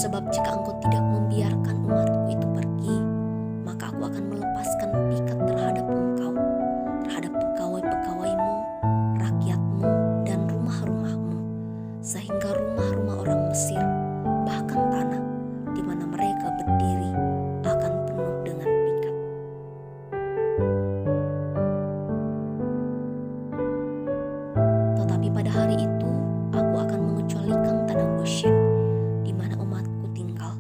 Speaker 2: Sebab jika engkau tidak membiarkan umatku itu pergi, maka aku akan melepaskan pikat terhadap engkau, terhadap pegawai-pegawaimu, rakyatmu, dan rumah-rumahmu, sehingga rumah-rumah orang Mesir, bahkan tanah di mana mereka berdiri, akan penuh dengan pikat." Tetapi pada hari itu aku akan mengecualikan tanah Goshen di mana umatku tinggal,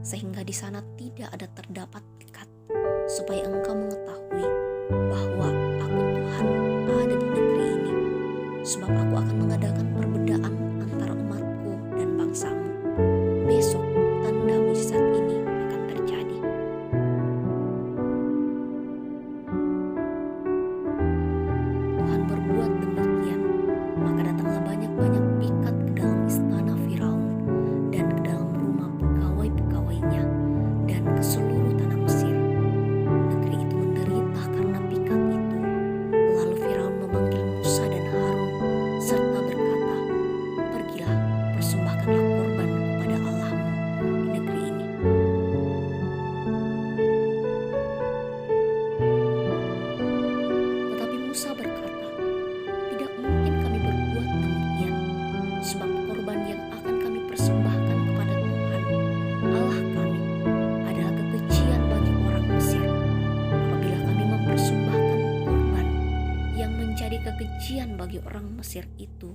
Speaker 2: sehingga di sana tidak ada terdapat pikat, supaya engkau mengetahui bahwa aku Tuhan ada di negeri ini. Sebab aku akan mengadakan perbedaan antara umatku dan bangsamu. Besok tanda mujizat ini akan terjadi.
Speaker 1: bagi orang Mesir itu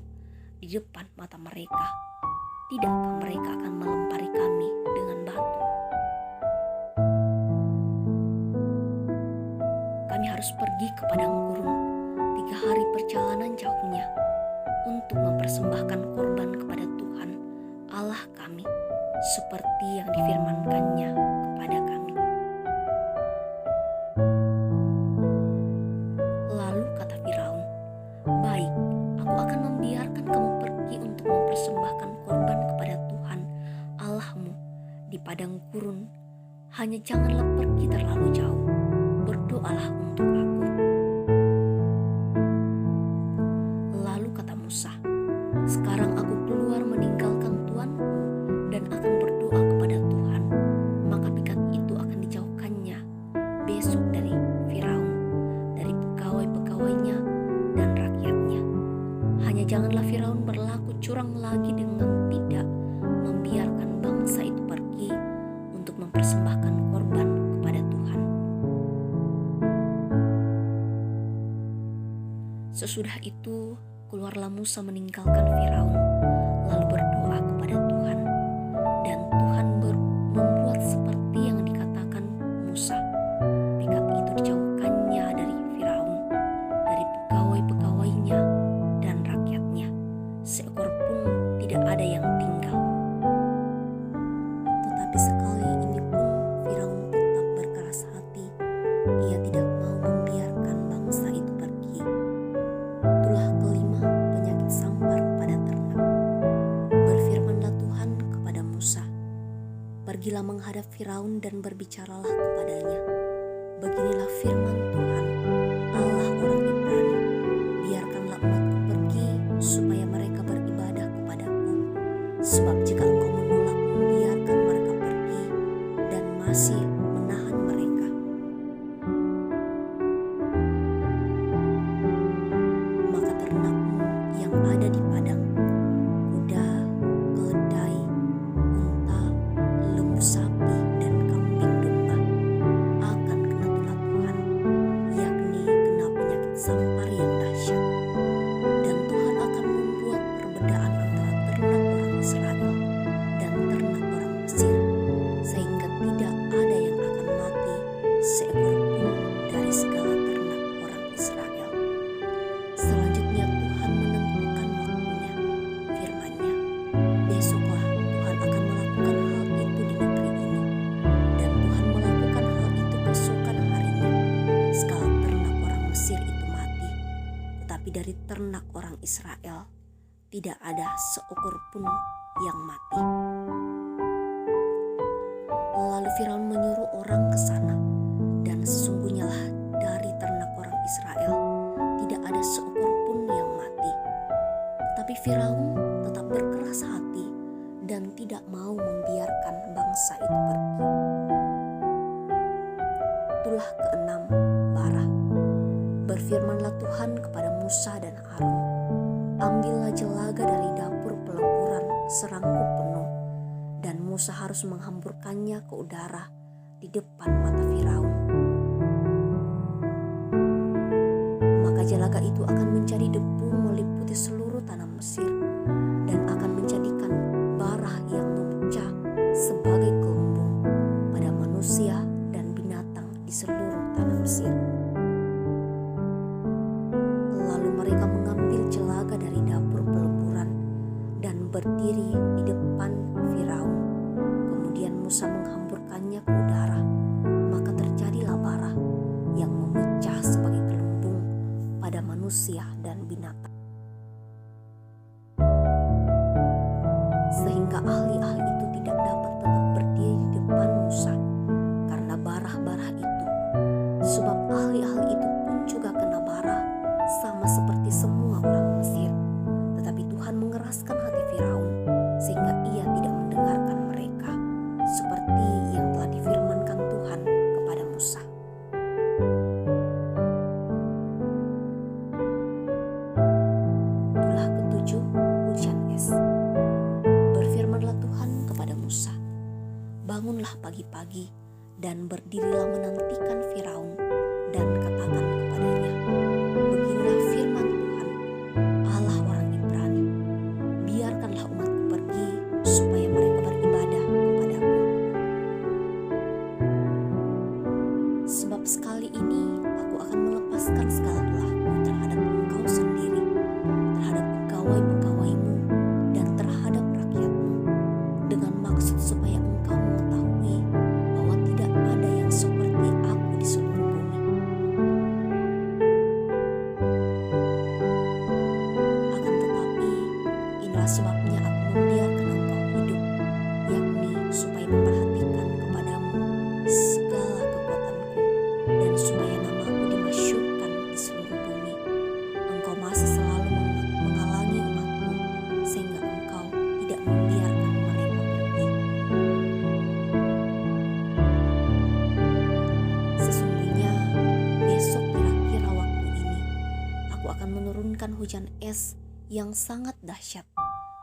Speaker 1: di depan mata mereka, tidakkah mereka akan melempari kami dengan batu? Kami harus pergi ke padang gurun 3 hari perjalanan jauhnya untuk mempersembahkan korban kepada Tuhan Allah kami seperti yang difirmankannya kepada kami. Lalu kata Firaun, "Baik, aku akan membiarkan kamu pergi untuk mempersembahkan korban kepada Tuhan Allahmu di padang gurun. Hanya janganlah pergi terlalu jauh. Berdoalah untuk aku." Lalu kata Musa, "Sekarang aku keluar meninggalkan tuanku dan akan berdoa kepada Tuhan, maka pikat itu akan dijauhkannya besok dari Firaun, dari pegawai-pegawainya dan rakyatnya. Hanya janganlah Firaun berlaku curang lagi dengan tidak membiarkan bangsa itu pergi untuk mempersembahkan korban kepada Tuhan." Sesudah itu keluarlah Musa meninggalkan Firaun, lalu berdoa kepada Tuhan. Dan Tuhan membuat seperti yang dikatakan Musa. Pikat itu dijauhkannya dari Firaun, dari pegawai-pegawainya dan rakyatnya. Seekor pun tidak ada yang tinggal.
Speaker 2: Tetapi sekali ini pun Firaun tetap berkeras hati. Ia tidak mau membiarkan bangsa itu pergi. Itulah kelima penyakit sampar pada ternak. Berfirmanlah Tuhan kepada Musa, "Pergilah menghadap Firaun dan berbicaralah kepadanya. Beginilah firman Tuhan, Allah orang Ibrani, biarkanlah umatku pergi supaya mereka beribadah kepadaku. Sebab jika engkau menolak membiarkan mereka pergi dan masih menahan mereka, maka ternakmu yang ada di padang, kuda, keledai, unta, lembu sapi, dan kambing domba akan kena tulah Tuhan, yakni kena penyakit sampar yang dahsyat. Dan Tuhan akan membuat perbedaan antara ternak orang Israel dan ternak orang Mesir, sehingga tidak ada yang akan mati seekor pun dari segala ternak orang Israel." Selanjutnya Tuhan menentukan waktunya, firman-Nya, "Besoklah Tuhan akan melakukan hal itu di negeri ini." Dan Tuhan melakukan hal itu keesokan harinya. Segala ternak orang Mesir itu mati, tetapi dari ternak orang Israel tidak ada seekor pun yang mati. Lalu Firaun menyuruh orang ke sana, dan sesungguhnya lah dari ternak orang Israel tidak ada seekor pun yang mati. Tetapi Firaun tetap berkeras hati dan tidak mau membiarkan bangsa itu pergi. Itulah keenam, bara. Berfirmanlah Tuhan kepada Musa dan Harun, "Ambillah jelaga dari dapur peleburan serangkup penuh, dan Musa harus menghamburkannya ke udara di depan mata Firaun. Maka jelaga itu akan menjadi debu meliputi seluruh tanah Mesir, dan akan menjadikan bara yang memecah sebagai gelembung pada manusia dan binatang di seluruh tanah Mesir." Lalu mereka mengambil jelaga dari dapur peleburan dan berdiri di depan Firaun. Kemudian Musa menghamburkannya ke udara, maka terjadilah bara yang memecah sebagai gelembung pada manusia dan binatang. Sehingga ahli-ahli itu tidak dapat tetap berdiri di depan Musa karena bara-bara itu. Sebab ahli-ahli itu pun juga kena bara sama seperti semua orang Mesir. Tetapi Tuhan mengeraskan hati Firaun sehingga ia tidak mendengarkan mereka, seperti yang telah difirmankan Tuhan kepada Musa. Itulah ketujuh, hujan es. Berfirmanlah Tuhan kepada Musa, "Bangunlah pagi-pagi dan berdirilah menantikan Firaun, dan katakan kepadanya, beginilah firman Tuhan, Sebab sekali ini aku akan melepaskan segala tulahku terhadap engkau sendiri, terhadap pegawai-pegawaimu dan terhadap rakyatmu, dengan maksud supaya engkau mengetahui bahwa tidak ada yang seperti aku di seluruh bumi. Akan tetapi, inilah sebabnya aku membiarkan engkau hidup, yakni supaya memperhatikan kepadamu segala kekuatanku, dan supaya namaku dimasyhurkan di seluruh bumi. Engkau masih selalu menghalangi umatku, sehingga engkau tidak membiarkan mereka pergi. Sesungguhnya besok kira-kira waktu ini, aku akan menurunkan hujan es yang sangat dahsyat,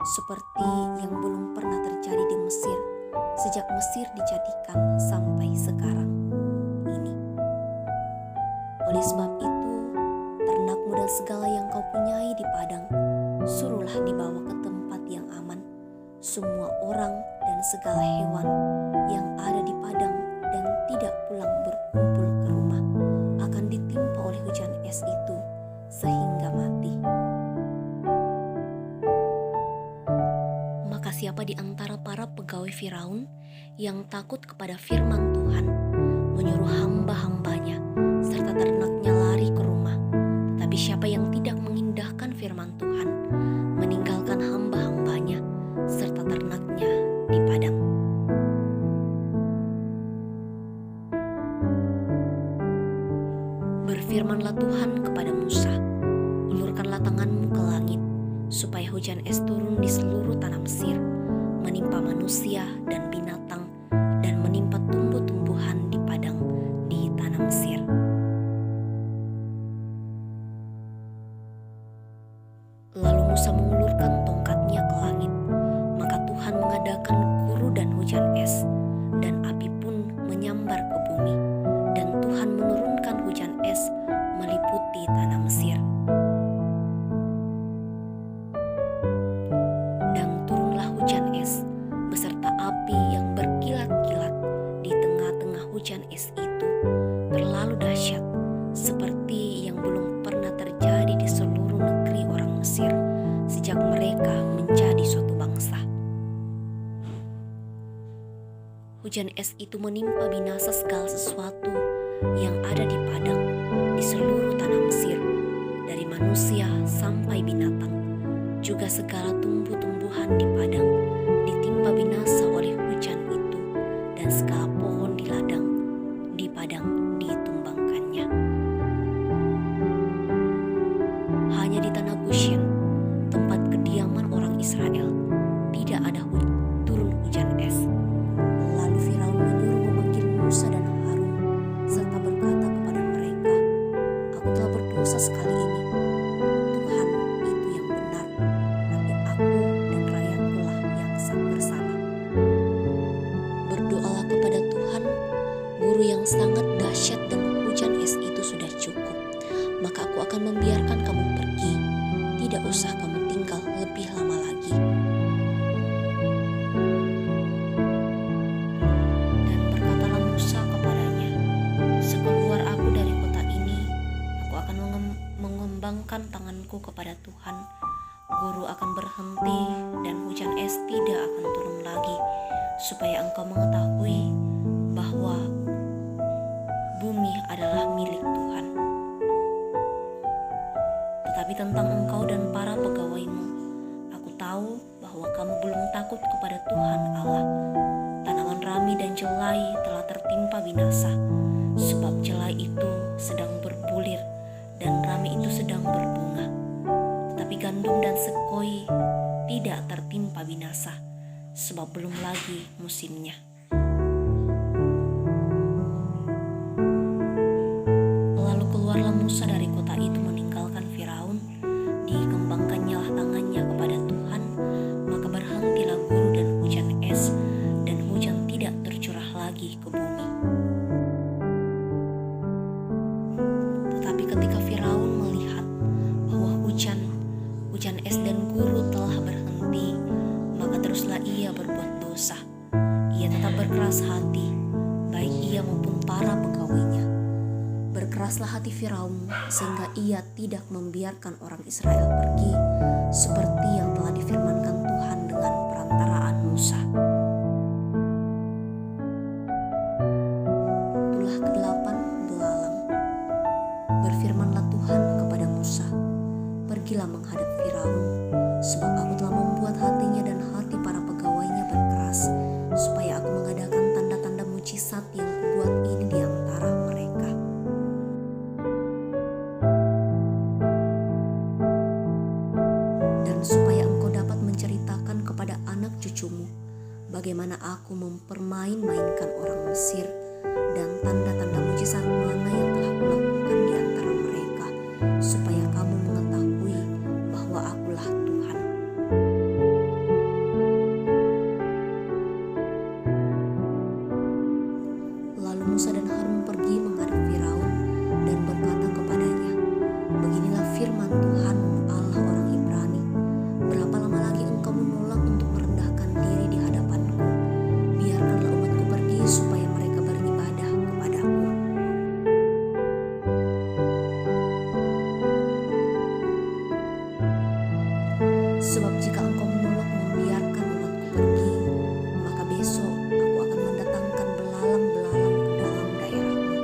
Speaker 2: seperti yang belum pernah terjadi di Mesir sejak Mesir dijadikan sampai sekarang ini. Oleh sebab itu, ternakmu dan segala yang kau punyai di padang, suruhlah dibawa ke tempat yang aman. Semua orang dan segala hewan yang ada di padang dan tidak pulang berkumpul ke rumah akan ditimpa oleh hujan es itu sehingga mati. Maka siapa di antara para pegawai Firaun yang takut kepada firman Tuhan, menyuruh hamba-hambanya serta ternaknya lari ke rumah, tetapi siapa yang tidak mengindahkan firman Tuhan, meninggalkan hamba-hambanya serta ternaknya di padang. Berfirmanlah Tuhan kepada Musa, ulurkanlah tanganmu ke langit, supaya hujan es turun di seluruh tanah Mesir, menimpa manusia dan binatang, dan menimpa tumbuh-tumbuhan di padang di tanah Mesir. Lalu Musa mengulurkan tongkatnya ke langit, maka Tuhan mengadakan guru dan hujan es, dan api pun menyambar ke bumi, dan Tuhan menurunkan hujan es meliputi tanah Mesir. Dan turunlah hujan es beserta api yang berkilat-kilat di tengah-tengah hujan es itu, terlalu dahsyat, seperti yang belum pernah terjadi di seluruh negeri orang Mesir sejak mereka menjadi suatu bangsa. Hujan es itu menimpa binasa segala sesuatu yang ada di padang di seluruh tanah Mesir, dari manusia sampai binatang, juga segala tumbuh-tumbuhan di padang ditimpa binasa oleh hujan itu, dan segala pohon di ladang di padang ditumbangkannya. Hanya di tanah Goshen, tempat kediaman orang Israel, tidak ada turun hujan es. Lalu Firaun menyuruh memanggil Musa dan Harun, serta berkata kepada mereka, "Aku telah berdosa sekali ini. Tuhan itu yang benar, tapi aku dan rakyatku lah yang bersalah. Berdoalah kepada Tuhan, guru yang sangat dahsyat dan hujan es itu sudah cukup. Maka aku akan membiarkan kamu pergi. Tidak usah kamu tinggal lebih lama lagi." Dan berkatalah Musa kepadanya, "Sekeluar aku dari kota ini, aku akan mengembangkan tanganku kepada Tuhan. Guru akan berhenti dan hujan es tidak akan turun lagi, supaya engkau mengetahui bahwa bumi adalah milik Tuhan. Tetapi tentang engkau dan para pegawaimu, aku tahu bahwa kamu belum takut kepada Tuhan Allah. Tanaman rami dan jelai telah tertimpa binasa, sebab jelai itu sedang berbulir dan rami itu sedang berbunga. Tetapi gandum dan sekoi tidak tertimpa binasa, sebab belum lagi musimnya." Lalu keluarlah Musa dari kota itu meninggalkan Firaun, dikembangkannya tangannya kepada Tuhan, maka berhentilah guru dan hujan es, dan hujan tidak tercurah lagi ke bumi. Tetapi ketika Firaun melihat bahwa hujan es dan guru telah berhenti, maka teruslah ia berbuat dosa. Ia tetap berkeras hati, baik ia maupun para pegawainya, Keraslah hati Firaun sehingga ia tidak membiarkan orang Israel pergi seperti yang telah difirmankan Tuhan dengan perantaraan Musa. Tulah ke-8, belalang. Berfirmanlah Tuhan kepada Musa, "Pergilah menghadap Firaun, sebab aku telah membuat hatinya dan hati para pegawainya berkeras, supaya aku mengadakan tanda-tanda mujizat yang kubuat ini di antara mereka. Dan supaya engkau dapat menceritakan kepada anak cucumu bagaimana aku mempermain-mainkan orang Mesir dan tanda-tanda mujizat mana yang telah kulakukan di antara mereka, supaya kamu mengetahui bahwa akulah Tuhan." Lalu Musa dan Harun pergi menghadap Firaun dan berkata kepadanya, "Beginilah firman Tuhan Allah orang Ibrani, berapa lama lagi engkau menolak untuk merendahkan diri di hadapanku? Biarkanlah umatku pergi supaya mereka beribadah kepadaku." Sebab jika engkau menolak membiarkan umatku pergi, maka besok aku akan mendatangkan belalang-belalang ke dalam daerahmu.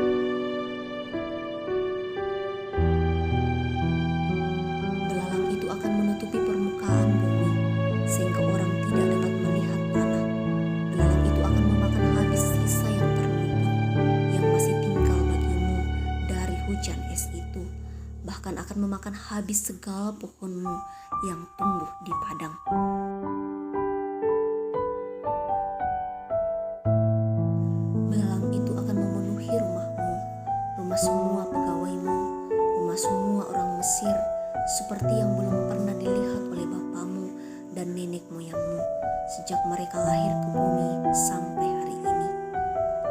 Speaker 2: Belalang itu akan menutupi permukaan bumi, sehingga orang tidak dapat melihat tanah. Belalang itu akan memakan habis sisa yang terluput, yang masih tinggal bagimu dari hujan es itu, bahkan akan memakan habis segala pohonmu yang tumbuh di padang. Belalang itu akan memenuhi rumahmu, rumah semua pegawaimu, rumah semua orang Mesir, seperti yang belum pernah dilihat oleh bapamu dan nenek moyangmu sejak mereka lahir ke bumi sampai hari ini.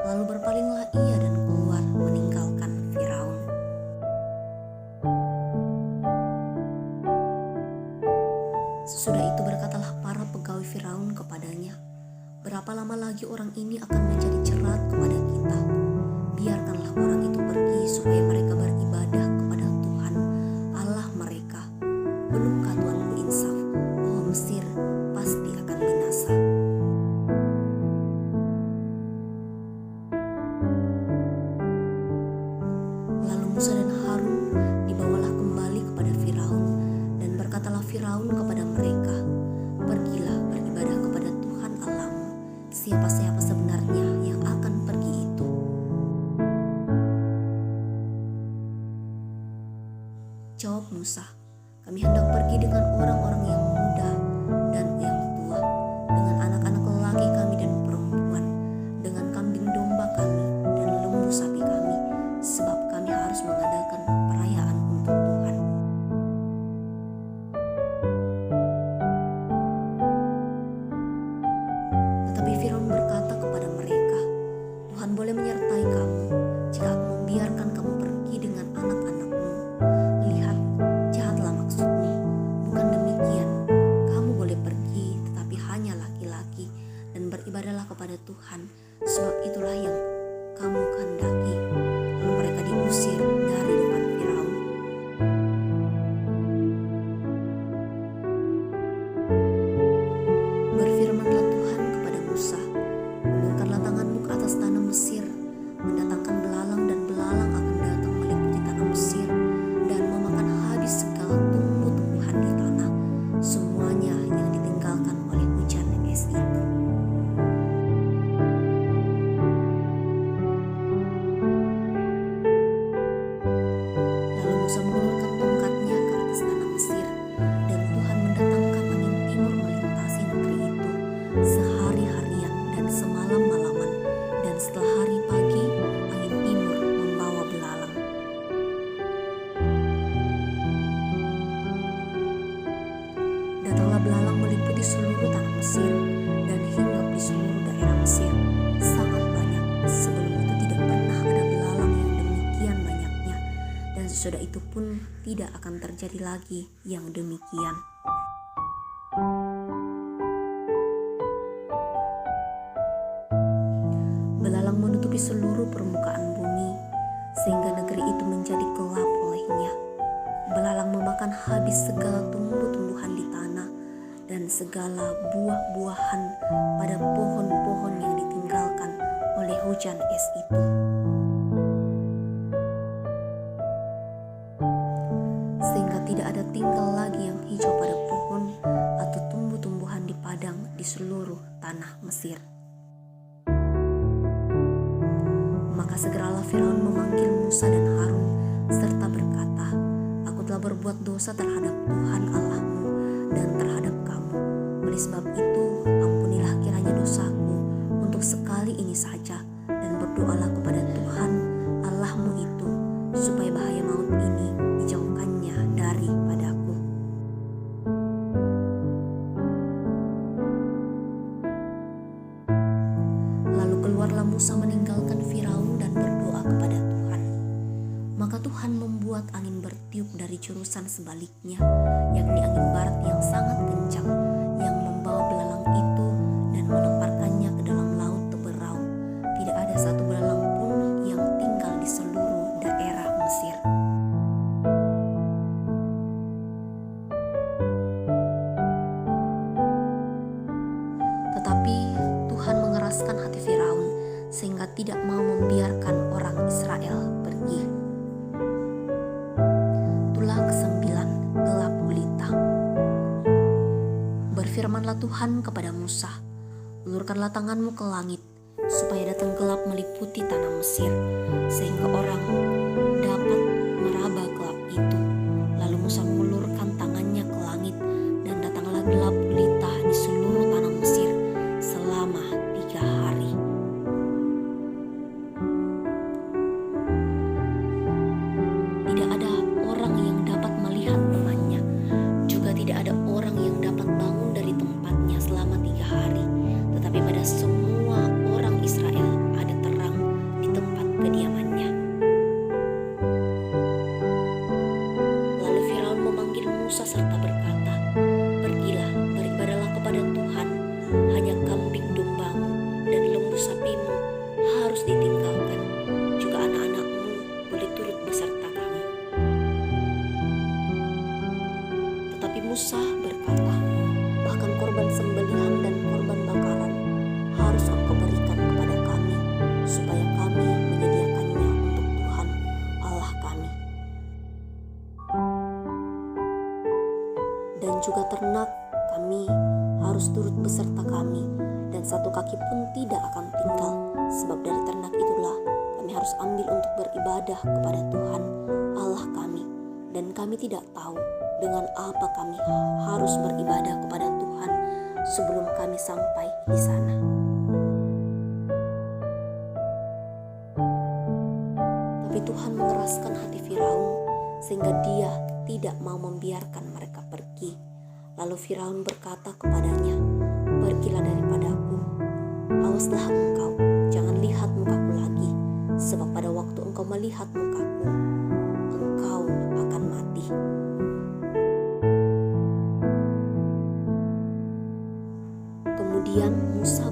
Speaker 2: Lalu berpalinglah ia dan keluar meninggalkan Firaun. Sesudah itu berkatalah para pegawai Firaun kepadanya, "Berapa lama lagi orang ini akan menjadi jerat kepada kita? Biarkanlah orang itu pergi supaya mereka beribadah kepada Tuhan Allah mereka. Belumkah Tuhan berinsaf bahwa Mesir pasti akan binasa?" Lalu Musa dan Harun dibawalah kembali kepada Firaun, dan berkatalah Firaun kepada mereka, "Pergilah beribadah kepada Tuhan Allahmu, siapa-siapa sebenarnya yang akan pergi itu." Jawab Musa, "Kami hendak pergi dengan orang-orang yang muda dan yang tua, dengan anak-anak lelaki kami dan perempuan, dengan kambing domba kami dan lembu sapi kami, sebab kami harus mengadakan perayaan untuk Tuhan." Tetapi Firaun berkata kepada mereka, "Tuhan boleh menyertai kamu jika aku membiarkan kamu pergi dengan anak-anakmu. Lihat, jahatlah maksudmu. Bukan demikian, kamu boleh pergi tetapi hanya laki-laki, dan beribadahlah kepada Tuhan, sebab itulah yang kamu kehendaki." Lalu mereka diusir dari depan Firaun. Berfirmanlah Tuhan kepada Musa, "Ulurkanlah tanganmu ke atas tanah Mesir, mendatangkan belalang, dan belalang akan datang meliputi tanah Mesir dan memakan habis segala tumbuh-tumbuhan di tanah, semuanya yang ditinggalkan oleh hujan es itu." Lalu Musa mengulurkan tongkatnya ke atas tanah Mesir, dan Tuhan mendatangkan angin timur melintasi negeri itu sehari-harian dan semalam-malaman, dan setelah hari pagi angin timur membawa belalang. Datanglah belalang meliputi seluruh tanah Mesir dan hinggap di seluruh daerah Mesir, sangat banyak. Sebelum itu tidak pernah ada belalang yang demikian banyaknya, dan sesudah itu pun tidak akan terjadi lagi yang demikian. Belalang menutupi seluruh permukaan bumi,
Speaker 1: sehingga negeri itu menjadi gelap olehnya. Belalang memakan habis segala tumbuh-tumbuhan di tanah dan segala buah-buahan pada pohon-pohon yang ditinggalkan oleh hujan es itu. Sehingga tidak ada tinggal lagi yang hijau pada pohon atau tumbuh-tumbuhan di padang di seluruh tanah Mesir. Maka segeralah Firaun memanggil Musa dan Harun serta berkata, "Aku telah berbuat dosa terhadap Tuhan Allahmu dan terhadap kamu. Oleh sebab itu, ampunilah kiranya dosaku untuk sekali ini saja, dan berdoalah kepada Tuhan Allahmu itu, supaya bahaya maut ini dijauhkannya daripadaku." Lalu keluarlah Musa meninggalkan Firaun dan berdoa kepada Tuhan. Maka Tuhan membuat angin bertiup dari jurusan sebaliknya, yakni angin barat yang sangat kencang, yang membawa belalang itu dan melemparkannya ke dalam laut Teberau. Tidak ada satu belalang pun yang tinggal di seluruh daerah Mesir. Tetapi Tuhan mengeraskan hati Firaun sehingga tidak mau membiarkan orang Israel pergi. Tulah ke-9, gelap gulita. Berfirmanlah Tuhan kepada Musa, "Ulurkanlah tanganmu ke langit, supaya datang gelap meliputi tanah Mesir, sehingga orang dapat meraba gelap itu." Lalu Musa mengulurkan tangannya ke langit, dan datanglah gelap gulita di seluruh tanah Mesir selama 3 hari. Tidak ada orang yang dapat melihat temannya, juga tidak ada orang yang dapat bangun dari tempatnya selama 3 hari. Tetapi pada semua orang Israel ada terang di tempat kediamannya. Lalu Firaun memanggil Musa serta berkata, "Pergilah, beribadahlah kepada Tuhan. Hanya kambing dombamu dan lembu sapimu harus ditinggalkan. Juga anak-anakmu boleh turut beserta kami." Tetapi Musa berkata, "Bahkan korban sembelihan dan korban bakaran harus engkau berikan kepada kami, supaya kami menyediakannya untuk Tuhan Allah kami. Dan juga ternak kami harus turut beserta kami, dan satu kaki pun tidak akan tinggal, sebab dari ternak itulah kami harus ambil untuk beribadah kepada Tuhan Allah kami, dan kami tidak tahu dengan apa kami harus beribadah kepada Tuhan sebelum kami sampai di sana." Tapi Tuhan mengeraskan hati Firaun sehingga dia tidak mau membiarkan mereka pergi. Lalu Firaun berkata kepadanya, "Pergilah daripadaku. Awaslah engkau, jangan lihat mukaku lagi, sebab pada waktu engkau melihat mukaku, engkau akan mati." Kemudian Musa